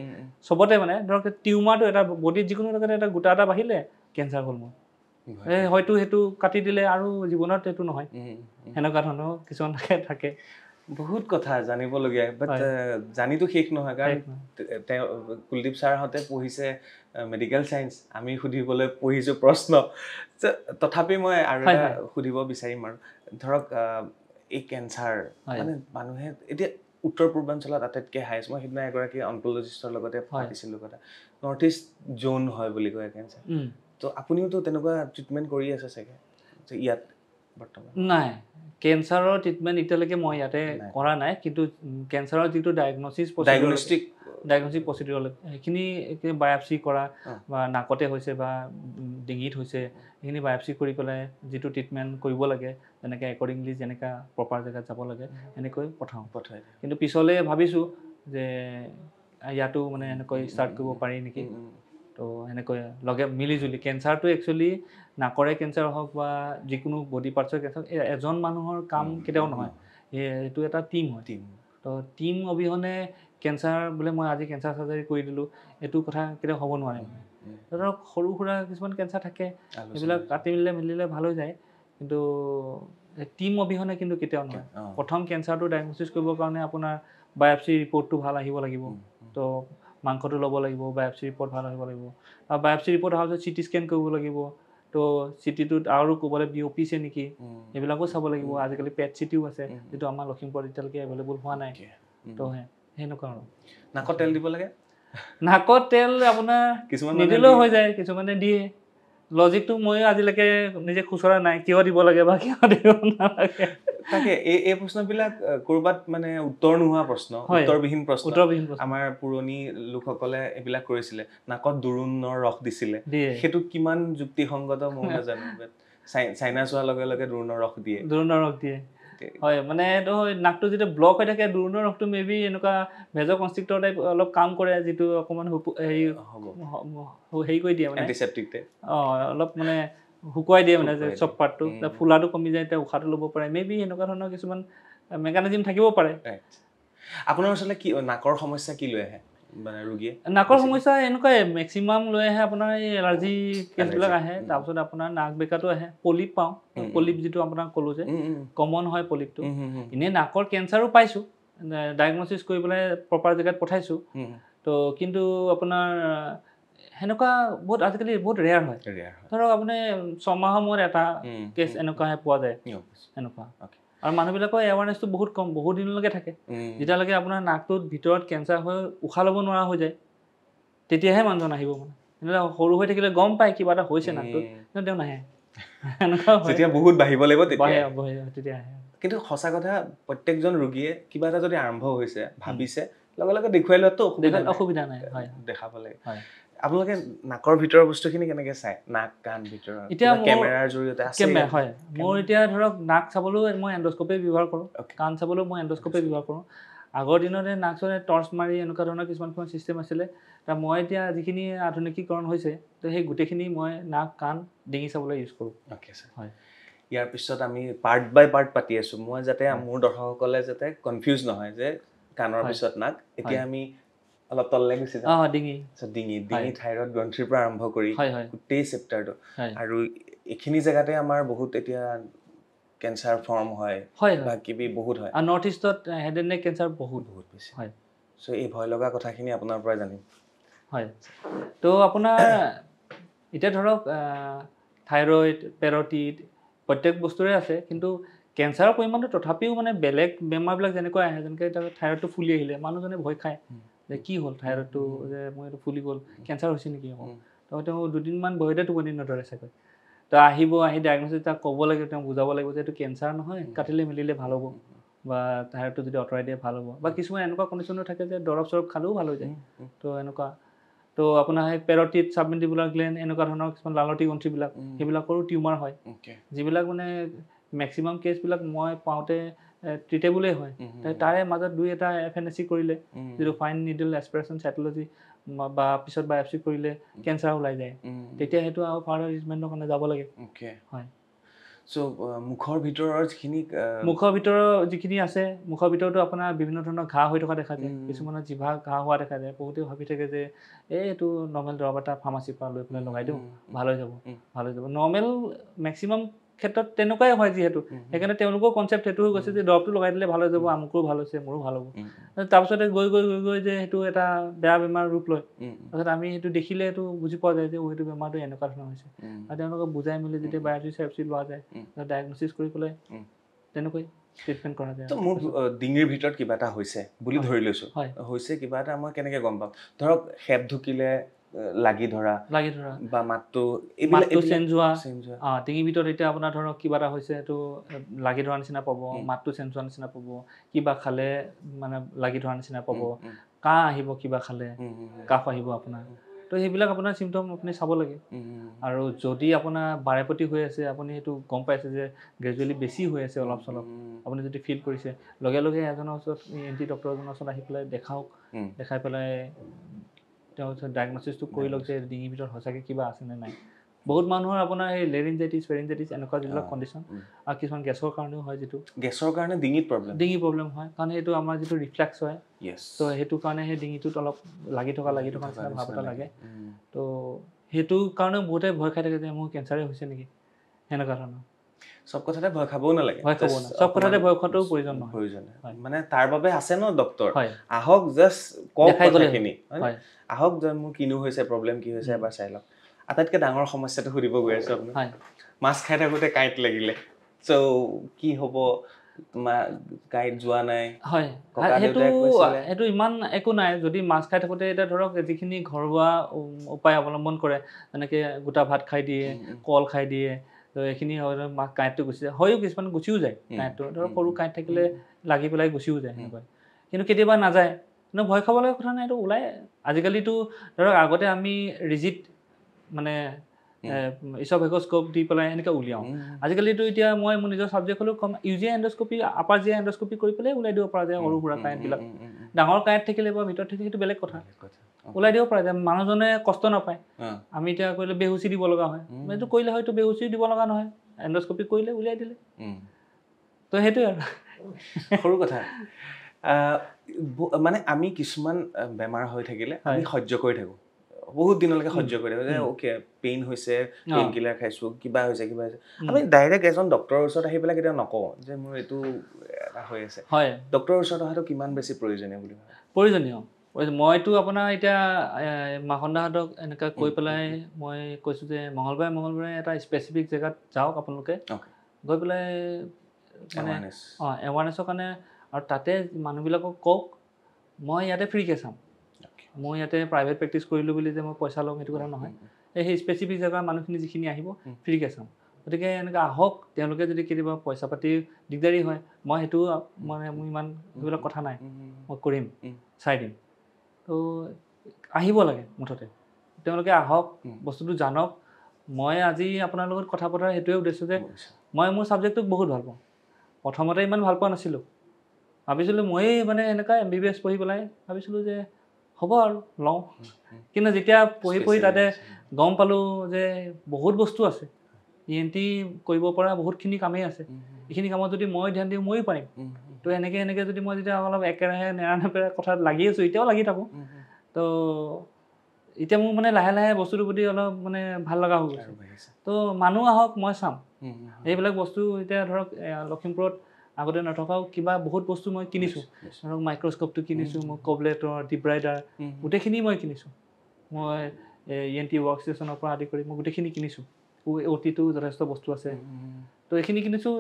Speaker 2: চবতে মানে ধৰক টিউমাৰটো এটা বডিত যিকোনো এটা গোটা এটা বাঢ়িলে কেঞ্চাৰ হ'ল মোৰ হয়তো সেইটো কাটি দিলে আৰু জীৱনত সেইটো নহয় সেনেকুৱা ধৰণৰ কিছুমান থাকে
Speaker 1: বহুত কথা জানিবলগীয়া বাট জানিতো শেষ নহয় কাৰণ কুলদীপ ছাৰহঁতে পঢ়িছে মেডিকেল চায়েন্স আমি সুধিবলৈ পঢ়িছোঁ প্ৰশ্ন তথাপি মই আৰু এটা সুধিব বিচাৰিম আৰু ধৰক এই কেঞ্চাৰ মানে মানুহে এতিয়া উত্তৰ পূৰ্বাঞ্চলত আটাইতকৈ হাইষ্ট মই সিদিনা এগৰাকী অনকলজিষ্টৰ লগতে পাতিছিলোঁ কথা নৰ্থ ইষ্ট জ'ন হয় বুলি কয় কেঞ্চাৰ তো আপুনিওতো তেনেকুৱা ট্ৰিটমেণ্ট কৰি আছে চাগে ইয়াত বৰ্তমান
Speaker 2: নাই কেঞ্চাৰৰ ট্ৰিটমেণ্ট এতিয়ালৈকে মই ইয়াতে কৰা নাই কিন্তু কেঞ্চাৰৰ যিটো ডায়েগনষ্টিক প্ৰচিডিউৰ সেইখিনি বায়পচি কৰা বা নাকতে হৈছে বা ডিঙিত হৈছে সেইখিনি বায়পচি কৰি পেলাই যিটো ট্ৰিটমেণ্ট কৰিব লাগে যেনেকৈ একৰ্ডিংলি যেনেকৈ প্ৰপাৰ জেগাত যাব লাগে এনেকৈ পঠাই কিন্তু পিছলৈ ভাবিছোঁ যে ইয়াতো মানে এনেকৈ ষ্টাৰ্ট কৰিব পাৰি নেকি তো এনেকৈ লগে মিলিজুলি কেঞ্চাৰটো একচুৱেলি নাকৰে কেঞ্চাৰ হওক বা যিকোনো বডি পাৰ্টছৰ কেঞ্চাৰ এজন মানুহৰ কাম কেতিয়াও নহয় এইটো এটা টিম হয় তো টিম অবিহনে কেঞ্চাৰ বোলে মই আজি কেঞ্চাৰ চাৰ্জাৰী কৰি দিলোঁ এইটো কথা কেতিয়াও হ'ব নোৱাৰে ধৰক সৰু সুৰা কিছুমান কেঞ্চাৰ থাকে সেইবিলাক কাটি মেলিলে ভাল হৈ যায় কিন্তু টিম অবিহনে কিন্তু কেতিয়াও নহয় প্ৰথম কেঞ্চাৰটো ডায়েগনচিছ কৰিবৰ কাৰণে আপোনাৰ বায়পচি ৰিপৰ্টটো ভাল আহিব লাগিব তো মাংসটো ল'ব লাগিব বায়পচি ৰিপৰ্ট ভাল আহিব লাগিব আৰু বায়পচি ৰিপৰ্ট অহাৰ পিছত চিটি স্কেন কৰিব লাগিব তো চিটিটোত আৰু ক'বলৈ বিয়পিছে নেকি এইবিলাকো চাব লাগিব আজিকালি পেট চিটিও আছে যিটো আমাৰ লখিমপুৰত এতিয়ালৈকে এভেইলেবল হোৱা নাই তো সেনেকুৱা আৰু
Speaker 1: নাকত তেল দিব লাগে
Speaker 2: নাকত তেল আপোনাৰ নিদিলেও হৈ যায় কিছুমানে দিয়ে লজিকটো ময়ো আজিলৈকে নিজে খুচৰা নাই কিয় দিব লাগে বা কিয় দিব নালাগে
Speaker 1: তাকে এই প্ৰশ্নবিলাক ক'ৰবাত মানে উত্তৰ নোহোৱা প্ৰশ্ন উত্তৰবিহীন প্ৰশ্ন আমাৰ পুৰণি লোকসকলে এইবিলাক কৰিছিলে নাকত দোৰোণৰ ৰস দিছিলে সেইটো কিমান যুক্তিসংগত মই নাজানো চাইনাছ হোৱাৰ লগে লগে দোৰোণৰ ৰস দিয়ে হয় মানে এইটো নাকটো যেতিয়া ব্লক হৈ থাকে দোৰোণৰ ৰসটো মেবি এনেকুৱা ভেজ কনষ্ট্ৰিক্টৰ টাইপ অলপ কাম কৰে যিটো অকণমান হেৰি কৰি দিয়ে মানে এণ্টিছেপ্টিক
Speaker 2: অলপ মানে শুকুৱাই দিয়ে মানে চব পাৰ্টটো ফুলাটো কমি যায় এতিয়া উশাহটো ল'ব পাৰে মেবি এনেকুৱা ধৰণৰ কিছুমান মেকানিজিম থাকিব পাৰে
Speaker 1: আপোনাৰ ওচৰলৈ কি নাকৰ সমস্যা কি লৈ আহে মানে ৰোগীয়ে
Speaker 2: নাকৰ সমস্যা এনেকুৱাই মেক্সিমাম লৈ আহে আপোনাৰ এই এলাৰ্জি কেছবিলাক আহে তাৰপিছত আপোনাৰ নাক বেকাটো আহে পলিপ পাওঁ পলিপ যিটো আপোনাক ক'লোঁ যে কমন হয় পলিপটো এনেই নাকৰ কেঞ্চাৰো পাইছোঁ ডায়েগনচিছ কৰি পেলাই প্ৰপাৰ জেগাত পঠাইছোঁ তো কিন্তু আপোনাৰ সেনেকুৱা বহুত আজিকালি বহুত ৰেয়াৰ হয় ধৰক আপুনি 6 মাহৰ মূৰত এটা কেছ এনেকুৱাহে পোৱা যায় এনেকুৱা আৰু মানুহবিলাকৰ এৱাৰনেছটো বহুত কম বহুত দিনলৈকে থাকে যেতিয়ালৈকে আপোনাৰ নাকটোত ভিতৰত কেঞ্চাৰ হৈ উশাহ ল'ব নোৱাৰা হৈ যায় তেতিয়াহে মানুহজন আহিব মানে কিন্তু সৰু হৈ থাকিলে গম পায় কিবা এটা হৈছে নাকটোত কিন্তু তেওঁ নাহে এনেকুৱা
Speaker 1: যেতিয়া বহুত বাঢ়িব লাগিব
Speaker 2: তেতিয়া আহে
Speaker 1: কিন্তু সঁচা কথা প্ৰত্যেকজন ৰোগীয়ে কিবা এটা যদি আৰম্ভ হৈছে ভাবিছে লগে লগে দেখুৱাই লোৱাটো
Speaker 2: অসুবিধা নাই
Speaker 1: দেখাব লাগে আপোনালোকে নাকৰ ভিতৰৰ বস্তুখিনি কেনেকৈ চায় নাক কাণ ভিতৰৰ
Speaker 2: এতিয়া
Speaker 1: কেমেৰাৰ জৰিয়তে আছে
Speaker 2: হয় মোৰ এতিয়া ধৰক নাক চাবলৈও মই এণ্ডস্কপি ব্যৱহাৰ কৰোঁ কাণ চাবলৈও মই এণ্ডস্কপি ব্যৱহাৰ কৰোঁ আগৰ দিনতে নাক চৰে টৰ্চ মাৰি এনেকুৱা ধৰণৰ কিছুমান চিষ্টেম আছিলে মই এতিয়া যিখিনি আধুনিকীকৰণ হৈছে তো সেই গোটেইখিনি মই নাক কাণ ডিঙি চাবলৈ ইউজ কৰোঁ
Speaker 1: হয় ইয়াৰ পিছত আমি পাৰ্ট বাই পাৰ্ট পাতি আছোঁ মই যাতে মোৰ দৰ্শকসকলে যাতে কনফিউজ নহয় যে কাণৰ পিছত নাক এতিয়া আমি অলপ তললৈ গুচি যাওঁ ডিঙি থাইৰয়ড গ্ৰন্থিৰ পৰা আৰম্ভ কৰি গোটেই চেপ্টাৰটো আৰু এইখিনি জেগাতে আমাৰ বহুত এতিয়া কেঞ্চাৰ ফৰ্ম হয় বা কিবি বহুত হয়
Speaker 2: আৰু নৰ্থ ইষ্টত হেড এণ্ড নেক কেঞ্চাৰ বহুত
Speaker 1: বেছি হয় চ' এই ভয় লগা কথাখিনি আপোনাৰ পৰা জানিম
Speaker 2: হয় তো আপোনাৰ এতিয়া ধৰক থাইৰয়ড পেৰটিড প্ৰত্যেক বস্তুৰে আছে কিন্তু কেঞ্চাৰৰ পৰিমাণটো তথাপিও মানে বেলেগ বেমাৰবিলাক যেনেকৈ আহে যেনেকৈ এতিয়া থাইৰয়ডটো ফুলি আহিলে মানুহজনে ভয় খায় যে কি হ'ল থাইৰয়ডটো যে মই এইটো ফুলি গ'ল কেঞ্চাৰ হৈছে নেকি আকৌ তো তেওঁ দুদিনমান ভয়তে টোপনি নধৰে চাগৈ তো আহি ডায়েগনচিছ তাক ক'ব লাগিব তেওঁ বুজাব লাগিব যে এইটো কেঞ্চাৰ নহয় কাটিলে মেলিলে ভাল হ'ব বা থাইৰয়ডটো যদি আঁতৰাই দিয়ে ভাল হ'ব বা কিছুমান এনেকুৱা কণ্ডিশ্যনো থাকে যে দৰৱ চৰৱ খালেও ভাল হৈ যায় তো এনেকুৱা তো আপোনাৰ সেই পেৰটিড ছাবমেণ্ডিবুলাৰ গ্লেণ্ড এনেকুৱা ধৰণৰ কিছুমান লালতি গ্ৰন্থিবিলাক সেইবিলাকৰো টিউমাৰ হয় যিবিলাক মানে মেক্সিমাম কেছবিলাক মই পাওঁতে ট্ৰিটেবলেই হয় তাৰে মাজত দুই এটা FNAC কৰিলে যিটো ফাইন নিডল এছপিৰেশ্যন চাইটলজি বা পিছত বায়পচি কৰিলে কেঞ্চাৰ ওলাই যায় তেতিয়া সেইটো আৰু ফাৰ্ডাৰ ট্ৰিটমেণ্টৰ কাৰণে যাব লাগে হয়
Speaker 1: চ' মুখৰ ভিতৰৰ
Speaker 2: যিখিনি আছে মুখৰ ভিতৰতো আপোনাৰ বিভিন্ন ধৰণৰ ঘাঁহ হৈ থকা দেখা যায় কিছুমানৰ জিভা ঘাঁহ হোৱা দেখা যায় বহুতে ভাবি থাকে যে এইটো নৰ্মেল দৰৱ এটা ফাৰ্মাচীৰ পৰা লৈ পেলাই লগাই দিওঁ ভাল হৈ যাব নৰ্মেল মেক্সিমাম ক্ষেত্ৰত তেনেকুৱাই হয় যিহেতু সেইকাৰণে তেওঁলোকৰ কনচেপ্ট সেইটো হৈ গৈছে যে দৰৱটো লগাই দিলে ভাল হৈ যাব আমুকৰো ভাল হৈছে মোৰো ভাল হ'ব তাৰপিছতে গৈ যে সেইটো এটা বেয়া বেমাৰ ৰূপ লয় তাৰপিছত আমি সেইটো দেখিলে সেইটো বুজি পোৱা যায় যে সেইটো বেমাৰটো এনেকুৱা ধৰণৰ হৈছে আৰু তেওঁলোকক বুজাই মেলি যেতিয়া বায়'পচি লোৱা যায় ডায়েগনচিছ কৰি পেলাই তেনেকৈ ট্ৰিটমেণ্ট কৰা যায়
Speaker 1: মোৰ ডিঙিৰ ভিতৰত কিবা এটা হৈছে বুলি ধৰি লৈছোঁ হৈছে কিবা এটা মই কেনেকৈ গম পাম ধৰক হেপ ঢুকিলে লাগি ধৰা বা মাতটো
Speaker 2: চেঞ্জ হোৱা ডিঙিৰ ভিতৰত এতিয়া আপোনাৰ ধৰক কিবা এটা হৈছে এইটো লাগি ধৰা নিচিনা পাব মাতটো চেঞ্জ হোৱা নিচিনা পাব কিবা খালে মানে লাগি ধৰা নিচিনা পাব কাহ আহিব কিবা খালে কাফ আহিব আপোনাৰ তো সেইবিলাক আপোনাৰ চিমটম আপুনি চাব লাগে আৰু যদি আপোনাৰ বাৰেপতি হৈ আছে আপুনি সেইটো গম পাইছে যে গ্ৰেজুৱেলি বেছি হৈ আছে অলপ চলপ আপুনি যদি ফিল কৰিছে লগে লগে এজনৰ ওচৰত ENT ডক্টৰ এজনৰ ওচৰত আহি পেলাই দেখাওক দেখাই পেলাই তেওঁ ডায়েগনচিছটো কৰি লওক যে ডিঙিৰ ভিতৰত সঁচাকৈ কিবা আছে নে নাই বহুত মানুহৰ আপোনাৰ এই লেৰিনজাইটিছ ফেৰিনজাইটিছ এনেকুৱা যিবিলাক কণ্ডিশ্যন আৰু কিছুমান গেছৰ কাৰণেও হয় যিটো
Speaker 1: গেছৰ কাৰণে ডিঙি প্ৰব্লেম
Speaker 2: হয় কাৰণ এইটো আমাৰ যিটো ৰিফ্লেক্স হয় তো সেইটো কাৰণে সেই ডিঙিটোত অলপ লাগি থকা নিচিনা ভাৱ এটা লাগে তো সেইটো কাৰণেও বহুতে ভয় খাই থাকে যে মোৰ কেঞ্চাৰে হৈছে নেকি সেনেকুৱা ধৰণৰ
Speaker 1: সব কথাতে ভয় খাবও নালাগে
Speaker 2: সব কথাতে ভয় খোৱাটো প্ৰয়োজন
Speaker 1: মানে তাৰ বাবে আছে ন ডক্টৰ আহক জাষ্ট কওক কথাখিনি আহক যে মোৰ কিনো হৈছে প্ৰব্লেম কি হৈছে এবাৰ চাই লওক আটাইতকৈ ডাঙৰ সমস্যাটো সুধিব গৈ আছোঁ আপুনি মাছ খাই থাকোঁতে কাঁইট লাগিলে চ' কি হ'ব তোমাৰ কাঁইট যোৱা নাই
Speaker 2: সেইটো ইমান একো নাই যদি মাছ খাই থাকোঁতে এতিয়া ধৰক যিখিনি ঘৰুৱা উপায় অৱলম্বন কৰে যেনেকৈ গোটা ভাত খাই দিয়ে কল খাই দিয়ে তো এইখিনি কাঁইটটো গুচি যায় হয়ো কিছুমান গুচিও যায় কাঁইটটো ধৰক সৰু কাঁইট থাকিলে লাগি পেলাই গুচিও যায় সেনেকৈ কিন্তু কেতিয়াবা নাযায় কিন্তু ভয় খাব লগা কথা নাই এইটো ওলাই আজিকালিতো ধৰক আগতে আমি ৰিজিট মানে ইছ'ভেগস্কোপ দি পেলাই এনেকৈ উলিয়াওঁ আজিকালিতো এতিয়া মই মোৰ নিজৰ ছাবজেক্ট হ'লেও কম ইউজিয়া এণ্ডস্কপি আপাৰ জিয়া এণ্ডস্কপি কৰি পেলাই ওলাই দিব পৰা যায় সৰু সুৰা কাঁইটবিলাক ডাঙৰ কাঁইট থাকিলে বা ভিতৰত থাকিলে সেইটো বেলেগ কথা ওলাই দিব পৰা যায় মানুহজনে কষ্ট নাপায় আমি এতিয়া কৰিলে বেহুচি দিব লগা হয় এইটো কৰিলে হয়তো বেহুচি দিব লগা নহয় এণ্ডস্কপি কৰিলে উলিয়াই দিলে তো সেইটোৱে আৰু
Speaker 1: সৰু কথা মানে আমি কিছুমান বেমাৰ হৈ থাকিলে আমি সহ্য কৰি থাকোঁ বহুত দিনলৈকে সহ্য কৰি থাকোঁ যে অ'কে পেইন হৈছে পেইন কিলাৰ খাইছোঁ কিবা হৈছে আমি ডাইৰেক্ট এজন ডক্টৰৰ ওচৰত আহি পেলাই কেতিয়াও নকওঁ যে মোৰ এইটো এটা হৈ আছে ডক্টৰৰ ওচৰত অহাটো কিমান বেছি প্ৰয়োজনীয় বুলি ভাবে
Speaker 2: প্ৰয়োজনীয় মইতো আপোনাৰ এতিয়া মাখন্দাহঁতক এনেকৈ কৈ পেলাই মই কৈছোঁ যে মঙলবাৰে এটা স্পেচিফিক জেগাত যাওক আপোনালোকে গৈ পেলাই মানে এৱাৰনেছৰ কাৰণে আৰু তাতে মানুহবিলাকক কওক মই ইয়াতে ফ্ৰীকৈ চাম মই ইয়াতে প্ৰাইভেট প্ৰেক্টিছ কৰিলোঁ বুলি যে মই পইচা ল'ম সেইটো কথা নহয় সেই স্পেচিফিক জেগাৰ মানুহখিনি যিখিনি আহিব ফ্ৰীকৈ চাম গতিকে এনেকৈ আহক তেওঁলোকে যদি কেতিয়াবা পইচা পাতি দিগদাৰী হয় মই সেইটো মানে মোৰ ইমান সেইবিলাক কথা নাই মই কৰিম চাই দিম তো আহিব লাগে মুঠতে তেওঁলোকে আহক বস্তুটো জানক মই আজি আপোনাৰ লগত কথা পতাৰ সেইটোৱে উদ্দেশ্য যে মই মোৰ ছাবজেক্টটোক বহুত ভাল পাওঁ প্ৰথমতে ইমান ভাল পোৱা নাছিলোঁ ভাবিছিলোঁ ময়েই মানে এনেকুৱা MBBS পঢ়ি পেলাই ভাবিছিলোঁ যে হ'ব আৰু লওঁ কিন্তু যেতিয়া পঢ়ি তাতে গম পালোঁ যে বহুত বস্তু আছে ENT কৰিব পৰা বহুতখিনি কামেই আছে এইখিনি কামত যদি মই ধ্যান দিওঁ ময়ো পাৰিম তো এনেকৈ যদি মই যেতিয়া অলপ একেৰাহে নেৰানেপেৰা কথাত লাগি আছোঁ এতিয়াও লাগি থাকোঁ তো এতিয়া মোৰ মানে লাহে লাহে বস্তুটোৰ প্ৰতি অলপ মানে ভাল লগা হৈ গৈছে তো মানুহ আহক মই চাম এইবিলাক বস্তু এতিয়া ধৰক লখিমপুৰত আগতে নথকাও কিবা বহুত বস্তু মই কিনিছোঁ ধৰক মাইক্ৰস্কোপটো কিনিছোঁ মই কবলেটৰ ডিব্ৰাইডাৰ গোটেইখিনি মই কিনিছোঁ মই ENT ৱৰ্ক ষ্টেচনৰ পৰা আদি কৰি মই গোটেইখিনি কিনিছোঁ OTটো যথেষ্ট বস্তু আছে তো এইখিনি কিনিছোঁ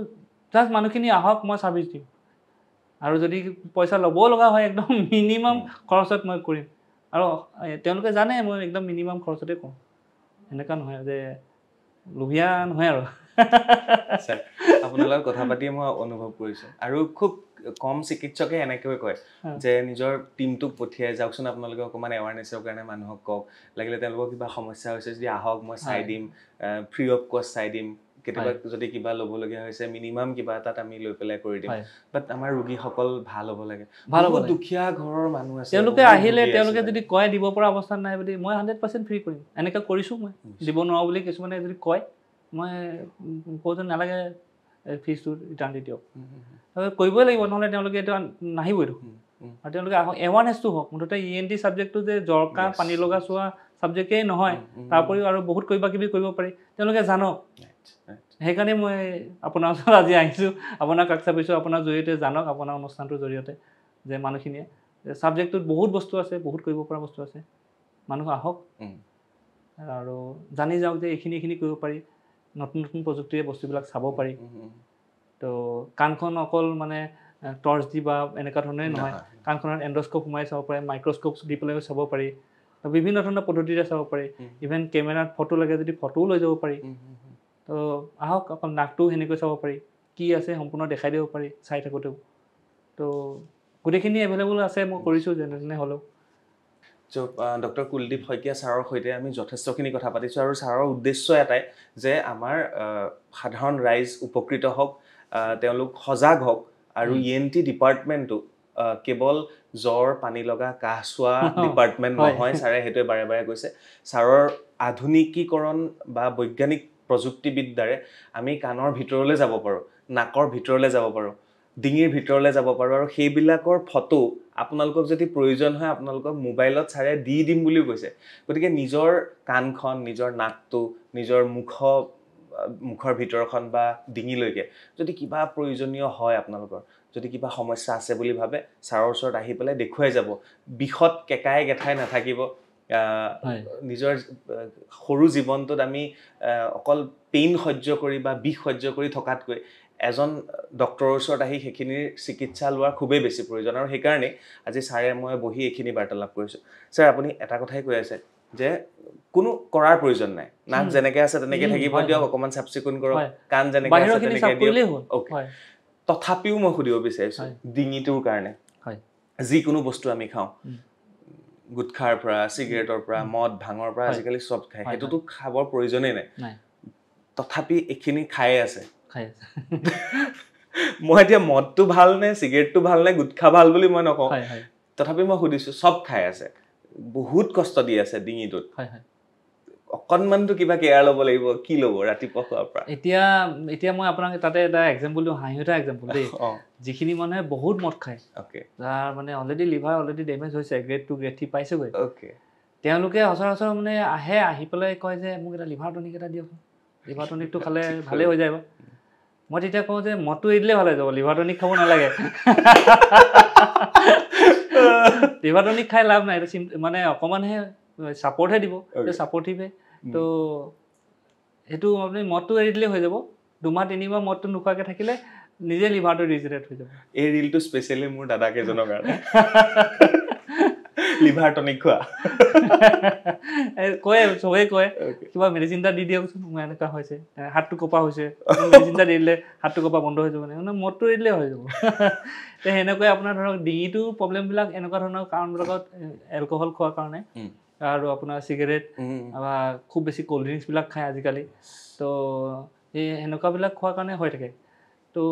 Speaker 2: জাষ্ট মানুহখিনি আহক মই ছাৰ্ভিচ দিম আৰু যদি পইচা ল'ব লগা হয় একদম মিনিমাম খৰচত মই কৰিম আৰু তেওঁলোকে জানে মই একদম মিনিমাম খৰচতে কৰোঁ এনেকুৱা নহয় যে লোভীয়া নহয় আৰু
Speaker 1: আপোনাৰ লগত কথা পাতি মই অনুভৱ কৰিছোঁ আৰু খুব কম চিকিৎসকে এনেকৈ কয় যে নিজৰ টিমটোক পঠিয়াই যাওকচোন আপোনালোকে অকণমান এৱাৰনেছৰ কাৰণে মানুহক কওক লাগিলে তেওঁলোকৰ কিবা সমস্যা হৈছে যদি আহক মই চাই দিম ফ্ৰী অফ কষ্ট চাই দিম কেতিয়াবা যদি কিবা ল'বলগীয়া হৈছে মিনিমাম কিবা এটাত আমি লৈ পেলাই কৰি দিম বাট আমাৰ ৰোগীসকল ভাল হ'ব লাগে বহুত দুখীয়া ঘৰৰ মানুহ আছে
Speaker 2: তেওঁলোকে আহিলে তেওঁলোকে যদি কয় দিব পৰা অৱস্থাত নাই বুলি মই 100% ফ্ৰী কৰিম এনেকৈ কৰিছোঁ মই দিব নোৱাৰোঁ বুলি কিছুমানে যদি কয় মই ক'তো নালাগে ফিজটো ৰিটাৰ্ণ দি দিয়ক কৰিবই লাগিব নহ'লে তেওঁলোকে এইটো নাহিবই দেখোন আৰু তেওঁলোকে আহক এৱাৰনেছটো হওক মুঠতে ENT ছাবজেক্টটো যে জ্বৰ কাহ পানী লগা চোৱা ছাবজেক্টেই নহয় তাৰ উপৰিও আৰু বহুত কিবা কিবি কৰিব পাৰি তেওঁলোকে জানক সেইকাৰণে মই আপোনাৰ ওচৰত আজি আহিছোঁ আপোনাক কাষ চাপিছোঁ আপোনাৰ জৰিয়তে জানক আপোনাৰ অনুষ্ঠানটোৰ জৰিয়তে যে মানুহখিনিয়ে ছাবজেক্টটোত বহুত বস্তু আছে বহুত কৰিব পৰা বস্তু আছে মানুহ আহক আৰু জানি যাওক যে এইখিনি কৰিব পাৰি নতুন নতুন প্ৰযুক্তিৰে বস্তুবিলাক চাব পাৰি তো কাণখন অকল মানে টৰ্চ দি বা এনেকুৱা ধৰণে নহয় কাণখনত এণ্ডস্কোপ সোমাই চাব পাৰে মাইক্ৰস্কোপ দি পেলাইও চাব পাৰি বিভিন্ন ধৰণৰ পদ্ধতিৰে চাব পাৰি ইভেন কেমেৰাত ফটো লাগে যদি ফটোও লৈ যাব পাৰি তো আহক অকল নাকটো সেনেকৈ চাব পাৰি কি আছে সম্পূৰ্ণ দেখাই দিব পাৰি চাই থাকোঁতেও তো গোটেইখিনি এভেইলেবল আছে মই কৰিছোঁ যেনে তেনে হ'লেও
Speaker 1: ডক্টৰ কুলদীপ শইকীয়া ছাৰৰ সৈতে আমি যথেষ্টখিনি কথা পাতিছোঁ আৰু ছাৰৰ উদ্দেশ্য এটাই যে আমাৰ সাধাৰণ ৰাইজ উপকৃত হওক তেওঁলোক সজাগ হওক আৰু ENT ডিপাৰ্টমেণ্টটো কেৱল জ্বৰ পানী লগা কাহ চোৱা ডিপাৰ্টমেণ্ট নহয় ছাৰে সেইটোৱে বাৰে বাৰে কৈছে ছাৰৰ আধুনিকীকৰণ বা বৈজ্ঞানিক প্ৰযুক্তিবিদ্যাৰে আমি কাণৰ ভিতৰলৈ যাব পাৰোঁ নাকৰ ভিতৰলৈ যাব পাৰোঁ ডিঙিৰ ভিতৰলৈ যাব পাৰোঁ আৰু সেইবিলাকৰ ফটো আপোনালোকক যদি প্ৰয়োজন হয় আপোনালোকক মোবাইলত ছাৰে দি দিম বুলিও কৈছে গতিকে নিজৰ কাণখন নিজৰ নাকটো নিজৰ মুখৰ ভিতৰখন বা ডিঙিলৈকে যদি কিবা প্ৰয়োজনীয় হয় আপোনালোকৰ যদি কিবা সমস্যা আছে বুলি ভাবে ছাৰৰ ওচৰত আহি পেলাই দেখুৱাই যাব বিষত কেকাই গেঠাই নাথাকিব নিজৰ সৰু জীৱনটোত আমি অকল পেইন সহ্য কৰি বা বিষ সহ্য কৰি থকাতকৈ এজন ডক্টৰৰ ওচৰত আহি সেইখিনিৰ চিকিৎসা লোৱাৰ খুবেই বেছি প্ৰয়োজন আৰু সেইকাৰণে আজি ছাৰে মই বহি এইখিনি বাৰ্তালাপ কৰিছোঁ ছাৰ আপুনি এটা কথাই কৈ আছে যে কোনো কৰাৰ প্ৰয়োজন নাই নাক যেনেকৈ আছে তেনেকৈ থাকিব দিয়ক অকণমান চাফ চিকুণ কৰক কাণ যেনেকৈ আছে তেনেকৈ দিয়ক অ'কে তথাপিও মই সুধিব বিচাৰিছোঁ ডিঙিটোৰ কাৰণে যিকোনো বস্তু আমি খাওঁ গুটখাৰ পৰা চিগাৰেটৰ পৰা মদ ভাঙৰ পৰা আজিকালি চব খায় সেইটোতো খাবৰ প্ৰয়োজনেই নাই তথাপি এইখিনি খায়ে আছে মই এতিয়া মদটো ভাল নে চিগাৰেটটো ভাল নে গুটখা ভাল বুলি মই নকওঁ তথাপি মই সুধিছোঁ চব খাই আছে বহুত কষ্ট দি আছে ডিঙিটোত অকণমানটো কিবা কেয়াৰ ল'ব লাগিব কি ল'ব ৰাতিপুৱা খোৱাৰ পৰা
Speaker 2: এতিয়া মই আপোনাক তাতে এটা এক্সাম্পল দিওঁ হাঁহি উঠা এক্সাম্পল দেই যিখিনি মানুহে বহুত মদ খায় যাৰ মানে অলৰেডি লিভাৰ অলৰেডি ডেমেজ হৈছে গ্ৰেড 2 গ্ৰেড 3 পাইছেগৈ তেওঁলোকে সচৰাচৰ মানে আহি পেলাই কয় যে মোক এটা লিভাৰ টনিক এটা দিয়ক লিভাৰ টনিকটো খালে ভালেই হৈ যাব মই তেতিয়া কওঁ যে মদটো এৰি দিলে ভাল হৈ যাব লিভাৰ টনিক খাব নালাগে লিভাৰ টনিক খাই লাভ নাই মানে অকণমানহে ছাপৰ্টহে দিব ছাপৰ্টিভহে তো সেইটো আপুনি মদটো এৰি দিলে হৈ যাব 2 মাহ 3 মাহ মদটো নোখোৱাকৈ থাকিলে নিজে লিভাৰটো ৰিজেনেৰেট হৈ যাব
Speaker 1: এই ৰিলটো স্পেচিয়েলি মোৰ দাদাকেইজনৰ কাৰণে লিভাৰ টনিক খোৱা
Speaker 2: কয় চবেই কয় কিবা মেডিচিন এটা দি দিয়কচোন মোৰ এনেকুৱা হৈছে হাতটো কপা হৈছে মেডিচিন এটা দি দিলে হাতটো কপা বন্ধ হৈ যাব মানে মদটো এৰি দিলে হৈ যাব তো সেনেকৈ আপোনাৰ ধৰক ডিঙিটোৰ প্ৰব্লেমবিলাক এনেকুৱা ধৰণৰ কাৰণবিলাকত এলকহল খোৱাৰ কাৰণে আৰু আপোনাৰ চিগাৰেট বা খুব বেছি ক'ল্ড ড্ৰিংকছবিলাক খায় আজিকালি তো এই সেনেকুৱাবিলাক খোৱাৰ কাৰণে হৈ থাকে তো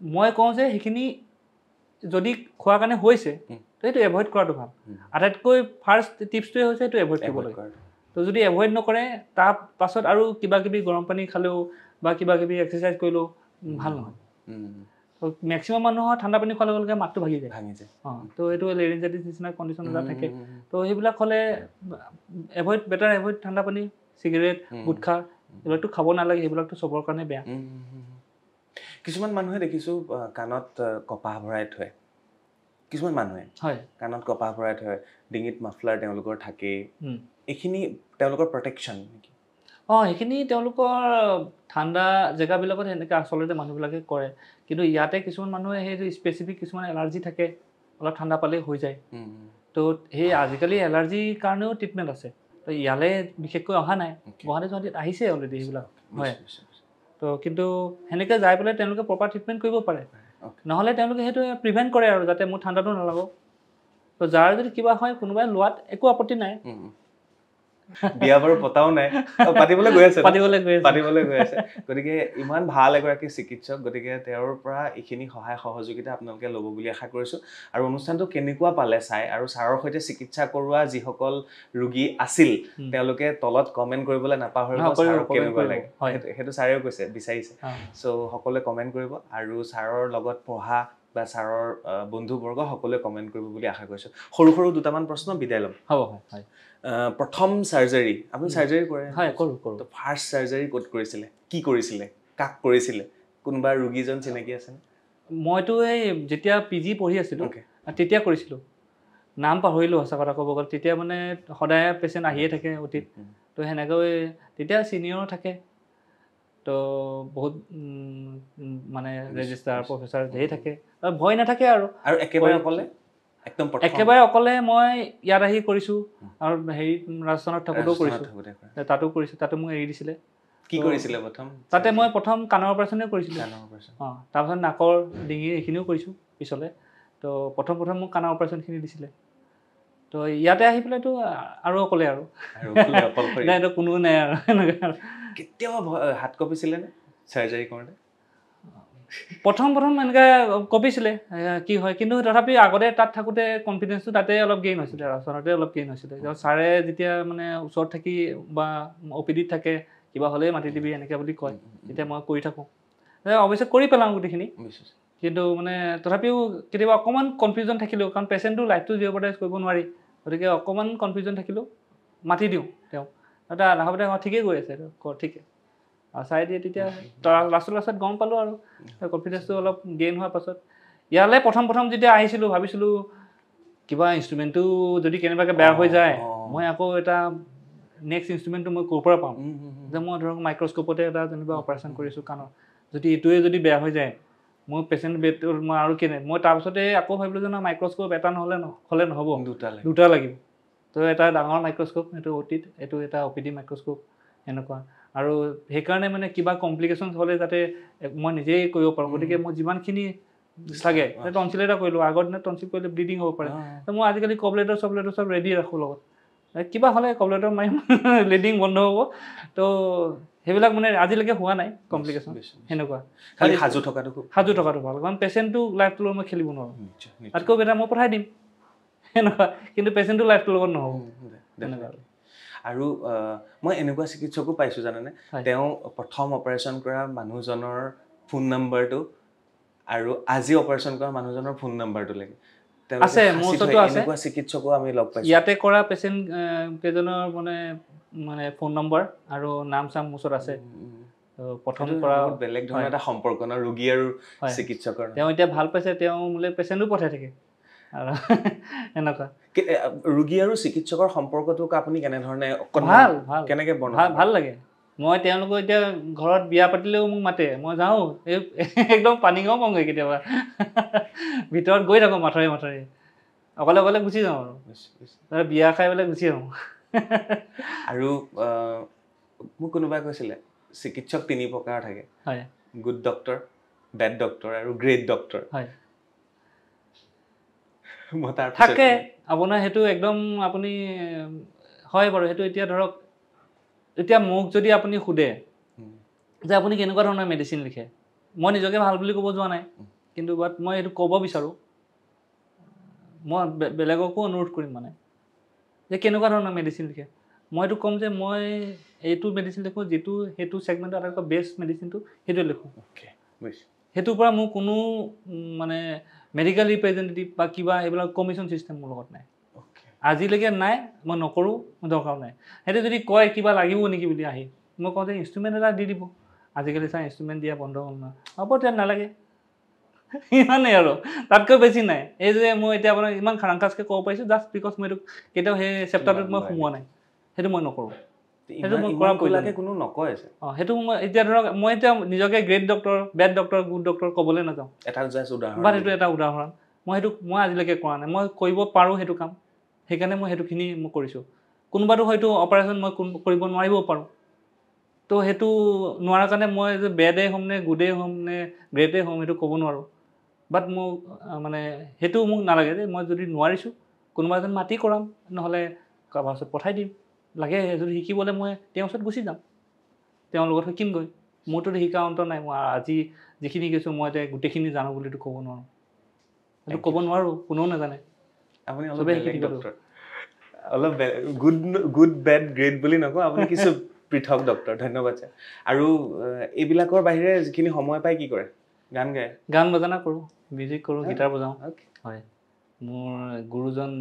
Speaker 2: মই কওঁ যে সেইখিনি যদি খোৱাৰ কাৰণে হৈছে তো সেইটো এভইড কৰাটো ভাল আটাইতকৈ ফাৰ্ষ্ট টিপছটোৱে হৈছে সেইটো এভইড কৰিব লাগে তো যদি এভইড নকৰে তাৰ পাছত আৰু কিবা কিবি গৰম পানী খালেও বা কিবা কিবি এক্সাৰচাইজ কৰিলেও ভাল নহয় তো মেক্সিমাম মানুহৰ ঠাণ্ডা পানী খোৱাৰ লগে লগে মাতটো ভাঙি যায় তো এইটো লেৰিঞ্জাইটিছ নিচিনা কণ্ডিশ্যন এটা থাকে তো সেইবিলাক হ'লে বেটাৰ এভইড ঠাণ্ডা পানী চিগাৰেট গুটখা এইবিলাকতো খাব নালাগে সেইবিলাকতো চবৰ কাৰণে বেয়া
Speaker 1: কিছুমান মানুহে দেখিছোঁ কাণত কপাহ ভৰাই থয় কিছুমান মানুহে কাণত কপাহ ভৰাই থয় ডিঙিত মাফলাৰ তেওঁলোকৰ থাকেই এইখিনি তেওঁলোকৰ প্ৰটেকশ্যন নেকি
Speaker 2: সেইখিনি তেওঁলোকৰ ঠাণ্ডা জেগাবিলাকত সেনেকৈ আচলতে মানুহবিলাকে কৰে কিন্তু ইয়াতে কিছুমান মানুহে সেই স্পেচিফিক কিছুমান এলাৰ্জি থাকে অলপ ঠাণ্ডা পালেই হৈ যায় তো সেই আজিকালি এলাৰ্জিৰ কাৰণেও ট্ৰিটমেণ্ট আছে তো ইয়ালৈ বিশেষকৈ অহা নাই গুৱাহাটীত আহিছে অলৰেডি সেইবিলাক হয় তো কিন্তু সেনেকৈ যাই পেলাই তেওঁলোকে প্ৰপাৰ ট্ৰিটমেণ্ট কৰিব পাৰে নহ'লে তেওঁলোকে সেইটো প্ৰিভেণ্ট কৰে আৰু যাতে মোৰ ঠাণ্ডাটো নালাগক তো যাৰ যদি কিবা হয় কোনোবাই লোৱাত একো আপত্তি নাই
Speaker 1: বিয়া বাৰু পতাও নাই পাতিবলৈ গৈ আছে গতিকে ইমান ভাল এগৰাকী চিকিৎসক গতিকে তেওঁৰ পৰা এইখিনি সহায় সহযোগিতা আপোনালোকে ল'ব বুলি আশা কৰিছোঁ আৰু অনুষ্ঠানটো কেনেকুৱা পালে চাই আৰু ছাৰৰ সৈতে চিকিৎসা কৰোৱা যিসকল ৰোগী আছিল তেওঁলোকে তলত কমেণ্ট কৰিবলৈ নাপাহৰিব ছাৰক কেনেকুৱা লাগে সেইটো ছাৰেও কৈছে বিচাৰিছে চ' সকলোৱে কমেণ্ট কৰিব আৰু ছাৰৰ লগত পঢ়া বা ছাৰৰ বন্ধুবৰ্গ সকলোৱে কমেণ্ট কৰিব বুলি আশা কৰিছোঁ সৰু সৰু দুটামান প্ৰশ্ন বিদায় ল'ম
Speaker 2: হ'ব হয়
Speaker 1: প্ৰথম সাৰ্জাৰী আপুনি সাৰ্জাৰী কৰে
Speaker 2: হয় কৰোঁ
Speaker 1: তো ফাৰ্ষ্ট সাৰ্জাৰী ক'ত কৰিছিলে কি কৰিছিলে কাক কৰিছিলে কোনোবা ৰোগীজন চিনাকি আছে
Speaker 2: মইতো এই যেতিয়া PG পঢ়ি আছিলোঁ তেতিয়া কৰিছিলোঁ নাম পাহৰিলোঁ সঁচা কথা ক'ব গ'লে তেতিয়া মানে সদায় পেচেণ্ট আহিয়ে থাকে অতীত তো সেনেকৈ তেতিয়া চিনিয়ৰ থাকে তো বহুত মানে ৰেজিষ্ট্ৰাৰ প্ৰফেচাৰ ধেৰ থাকে ভয় নাথাকে আৰু
Speaker 1: একেবাৰে অকলে
Speaker 2: একেবাৰে অকলে মই ইয়াত আহি কৰিছোঁ আৰু হেৰি ৰাজস্থানত থাকোঁতেও কৰিছোঁ তাতো কৰিছোঁ তাতো মোক এৰি দিছিলে
Speaker 1: কি কৰিছিলে প্ৰথম
Speaker 2: তাতে মই প্ৰথম কাণৰ অপাৰেশ্যনে কৰিছিলোঁ তাৰপিছত নাকৰ ডিঙিৰ এইখিনিও কৰিছোঁ পিছলৈ তো প্ৰথম মোক কাণৰ অপাৰেশ্যনখিনি দিছিলে তো ইয়াতে আহি পেলাইতো আৰু অকলে আৰু এইটো কোনো নাই আৰু এনেকৈ
Speaker 1: কেতিয়াবা হাত কঁপিছিলে নে চাৰ্জাৰী কৰোঁতে
Speaker 2: প্ৰথম এনেকৈ কঁপিছিলে কি হয় কিন্তু তথাপি আগতে তাত থাকোঁতে কনফিডেঞ্চটো তাতে অলপ গেইন হৈছিলে ৰাজস্থানতে অলপ গেইন হৈছিলে ছাৰে যেতিয়া মানে ওচৰত থাকি বা OPD থাকে কিবা হ'লেই মাতি দিবি এনেকৈ বুলি কয় তেতিয়া মই কৰি থাকোঁ অৱশ্যে কৰি পেলাওঁ গোটেইখিনি কিন্তু মানে তথাপিও কেতিয়াবা অকণমান কনফিউজন থাকিলেও কাৰণ পেচেণ্টটো লাইফটো জিঅ'পাৰটাইজ কৰিব নোৱাৰি গতিকে অকণমান কনফিউজন থাকিলেও মাতি দিওঁ তেওঁ এটা লাহতে ঠিকেই গৈ আছে ঠিকে আৰু চাই দিয়ে তেতিয়া লাষ্টত গম পালোঁ আৰু কনফিডেঞ্চটো অলপ গেইন হোৱাৰ পাছত ইয়ালৈ প্ৰথম যেতিয়া আহিছিলোঁ ভাবিছিলোঁ কিবা ইনষ্ট্ৰুমেণ্টটো যদি কেনেবাকৈ বেয়া হৈ যায় মই আকৌ এটা নেক্সট ইনষ্ট্ৰুমেণ্টটো মই ক'ৰ পৰা পাম যে মই ধৰক মাইক্ৰস্কোপতে এটা যেনিবা অপাৰেশ্যন কৰিছোঁ কাণৰ যদি এইটোৱে যদি বেয়া হৈ যায় মোৰ পেচেণ্ট বেডটো মই আৰু কেনে মই তাৰপিছতে আকৌ ভাবিলোঁ যে মাইক্ৰস্কোপ এটা হ'লে নহ'ব দুটা লাগিব তো এটা ডাঙৰ মাইক্ৰস্কোপ এইটো অতীত এইটো এটা OPD মাইক্ৰস্কোপ এনেকুৱা আৰু সেইকাৰণে মানে কিবা কমপ্লিকেশ্যনছ হ'লে যাতে মই নিজেই কৰিব পাৰোঁ গতিকে মই যিমানখিনি চাগে টনচিল এটা কৰিলোঁ আগৰ দিনত টনচিল কৰিলে ব্লিডিং হ'ব পাৰে তো মই আজিকালি কবলেটৰ চব ৰেডি ৰাখোঁ লগত কিবা হ'লে কবলেটৰ মাৰিম ব্লিডিং বন্ধ হ'ব তো সেইবিলাক মানে আজিলৈকে হোৱা নাই কমপ্লিকেশ্যন সেনেকুৱা
Speaker 1: খালি সাজু থকাটো
Speaker 2: ভাল কাৰণ পেচেণ্টটো লাইফটো লগত মই খেলিব নোৱাৰোঁ তাতকৈ বেটাৰ মই পঠাই দিম সেনেকুৱা কিন্তু পেচেণ্টটো লাইফটোৰ লগত নহ'ব তেনেকুৱা
Speaker 1: আৰু মই এনেকুৱা চিকিৎসকো পাইছোঁ জানেনে তেওঁ প্ৰথম অপাৰেশ্যন কৰা মানুহজনৰ ফোন নম্বৰটো আৰু আজি অপাৰেশ্যন কৰা মানুহজনৰ ফোন নম্বৰটো লাগে
Speaker 2: আছে মোৰ ওচৰতো আছে
Speaker 1: এনেকুৱা চিকিৎসকো আমি লগ পাইছোঁ
Speaker 2: ইয়াতে কৰা পেচেণ্ট কেইজনৰ মানে ফোন নম্বৰ আৰু নাম চাম মোৰ ওচৰত আছে প্ৰথম কৰা
Speaker 1: বেলেগ ধৰণৰ এটা সম্পৰ্ক ন ৰোগী আৰু চিকিৎসকৰ
Speaker 2: তেওঁ এতিয়া ভাল পাইছে তেওঁ মোলৈ পেচেণ্টো পঠাই থাকে আৰু এনেকুৱা
Speaker 1: ৰোগী আৰু চিকিৎসকৰ সম্পৰ্কটোক আপুনি কেনেধৰণে কেনেকৈ
Speaker 2: ভাল লাগে মই তেওঁলোকৰ এতিয়া ঘৰত বিয়া পাতিলেও মোক মাতে মই যাওঁ একদম পানীগাঁও পাওঁগৈ কেতিয়াবা ভিতৰত গৈ থাকোঁ মাথৰে অকলে গুচি যাওঁ আৰু বিয়া খাই পেলাই গুচি আহোঁ
Speaker 1: আৰু মোক কোনোবাই কৈছিলে চিকিৎসক 3 প্ৰকাৰ থাকে গুড ডক্টৰ বেড ডক্টৰ আৰু গ্ৰেট ডক্টৰ
Speaker 2: থাকে আপোনাৰ সেইটো একদম আপুনি হয় বাৰু সেইটো এতিয়া ধৰক এতিয়া মোক যদি আপুনি সোধে যে আপুনি কেনেকুৱা ধৰণৰ মেডিচিন লিখে মই নিজকে ভাল বুলি ক'ব যোৱা নাই কিন্তু বাট মই এইটো ক'ব বিচাৰোঁ মই বেলেগকো অনুৰোধ কৰিম মানে যে কেনেকুৱা ধৰণৰ মেডিচিন লিখে মই এইটো ক'ম যে মই এইটো মেডিচিন লিখোঁ যিটো সেইটো ছেগমেণ্টৰ আটাইতকৈ বেষ্ট মেডিচিনটো সেইটোৱে লিখোঁ সেইটোৰ পৰা মোৰ কোনো মানে মেডিকেল ৰিপ্ৰেজেণ্টেটিভ বা কিবা এইবিলাক কমিশ্যন চিষ্টেম মোৰ লগত নাই আজিলৈকে নাই মই নকৰোঁ দৰকাৰ নাই সেইটো যদি কয় কিবা লাগিব নেকি বুলি আহি মই কওঁ যে ইনষ্ট্ৰুমেণ্ট এটা দি দিব আজিকালি চাই ইনষ্ট্ৰুমেণ্ট দিয়া বন্ধ হ'ল নহয় হ'ব তেতিয়া নালাগে ইমানেই আৰু তাতকৈ বেছি নাই এই যে মই এতিয়া আপোনাক ইমান খাৰাংখাচকৈ ক'ব পাৰিছোঁ জাষ্ট বিকজ মই এইটো কেতিয়াও সেই চেপ্টাৰটোত মই সোমোৱা নাই সেইটো মই নকৰোঁ সেইটো মই কৰা
Speaker 1: পৰিলাকে কোনো নকয় যে
Speaker 2: সেইটো মই এতিয়া ধৰক মই এতিয়া নিজকে great doctor bed doctor good doctor ক'বলৈ নাযাওঁ
Speaker 1: এটা জাষ্ট উদাহৰণ
Speaker 2: বাট সেইটো এটা উদাহৰণ মই আজিলৈকে কৰা নাই মই কৰিব পাৰোঁ সেইটো কাম সেইকাৰণে মই সেইটোখিনি মই কৰিছোঁ কোনোবাটো হয়তো অপাৰেশ্যন মই কৰিব নোৱাৰিব পাৰোঁ তো সেইটো নোৱাৰাৰ কাৰণে মই যে বেডে হ'ম নে গুডেই হ'ম নে গ্ৰেটেই হ'ম সেইটো ক'ব নোৱাৰোঁ বাট মোক মানে সেইটো মোক নালাগে যে মই যদি নোৱাৰিছোঁ কোনোবা এজন মাতি কৰাম নহ'লে কাৰোবাৰ ওচৰত পঠাই দিম লাগে যদি শিকিবলৈ মই তেওঁৰ ওচৰত গুচি যাম তেওঁৰ লগত শিকিমগৈ মোৰতো শিকা অন্ত নাই মই আজি যিখিনি শিকিছোঁ মই এতিয়া গোটেইখিনি জানো বুলিতো ক'ব নোৱাৰোঁ সেইটো ক'ব নোৱাৰোঁ কোনেও নাজানে
Speaker 1: আপুনি অলপ বেলেগ ডক্টৰ অলপ গুড বেড গ্ৰেট বুলি নকওঁ আপুনি কিছু পৃথক ডক্টৰ ধন্যবাদ ছাৰ আৰু এইবিলাকৰ বাহিৰে যিখিনি সময় পায় কি কৰে গান গায়
Speaker 2: গান বজানা কৰোঁ মিউজিক কৰোঁ গিটাৰ বজাওঁ হয় মোৰ গুৰুজন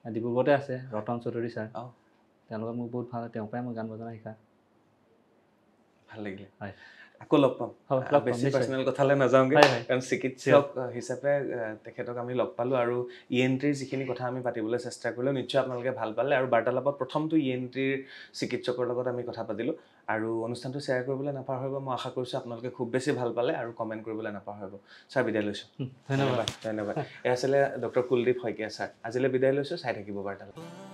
Speaker 2: ডিব্ৰুগড়তে আছে ৰতন চৌধুৰী ছাৰ তেওঁলোকৰ মোক বহুত ভাল তেওঁৰ পৰাই মই গান বজানা শিকা
Speaker 1: ভাল লাগিলে
Speaker 2: হয়
Speaker 1: আকৌ লগ পাম বেছি পাৰ্চনেল কথালৈ নাযাওঁগৈ কাৰণ চিকিৎসক হিচাপে তেখেতক আমি লগ পালোঁ আৰু ENTৰ যিখিনি কথা আমি পাতিবলৈ চেষ্টা কৰিলোঁ নিশ্চয় আপোনালোকে ভাল পালে আৰু বাৰ্তালাপত প্ৰথমটো ENTৰ চিকিৎসকৰ লগত আমি কথা পাতিলোঁ আৰু অনুষ্ঠানটো শ্বেয়াৰ কৰিবলৈ নাপাহৰিব মই আশা কৰিছোঁ আপোনালোকে খুব বেছি ভাল পালে আৰু কমেণ্ট কৰিবলৈ নাপাহৰিব ছাৰ বিদায় লৈছোঁ
Speaker 2: ধন্যবাদ
Speaker 1: ধন্যবাদ এয়া আছিলে ডক্টৰ কুলদীপ শইকীয়া ছাৰ আজিলৈ বিদায় লৈছোঁ চাই থাকিব বাৰ্তালাপ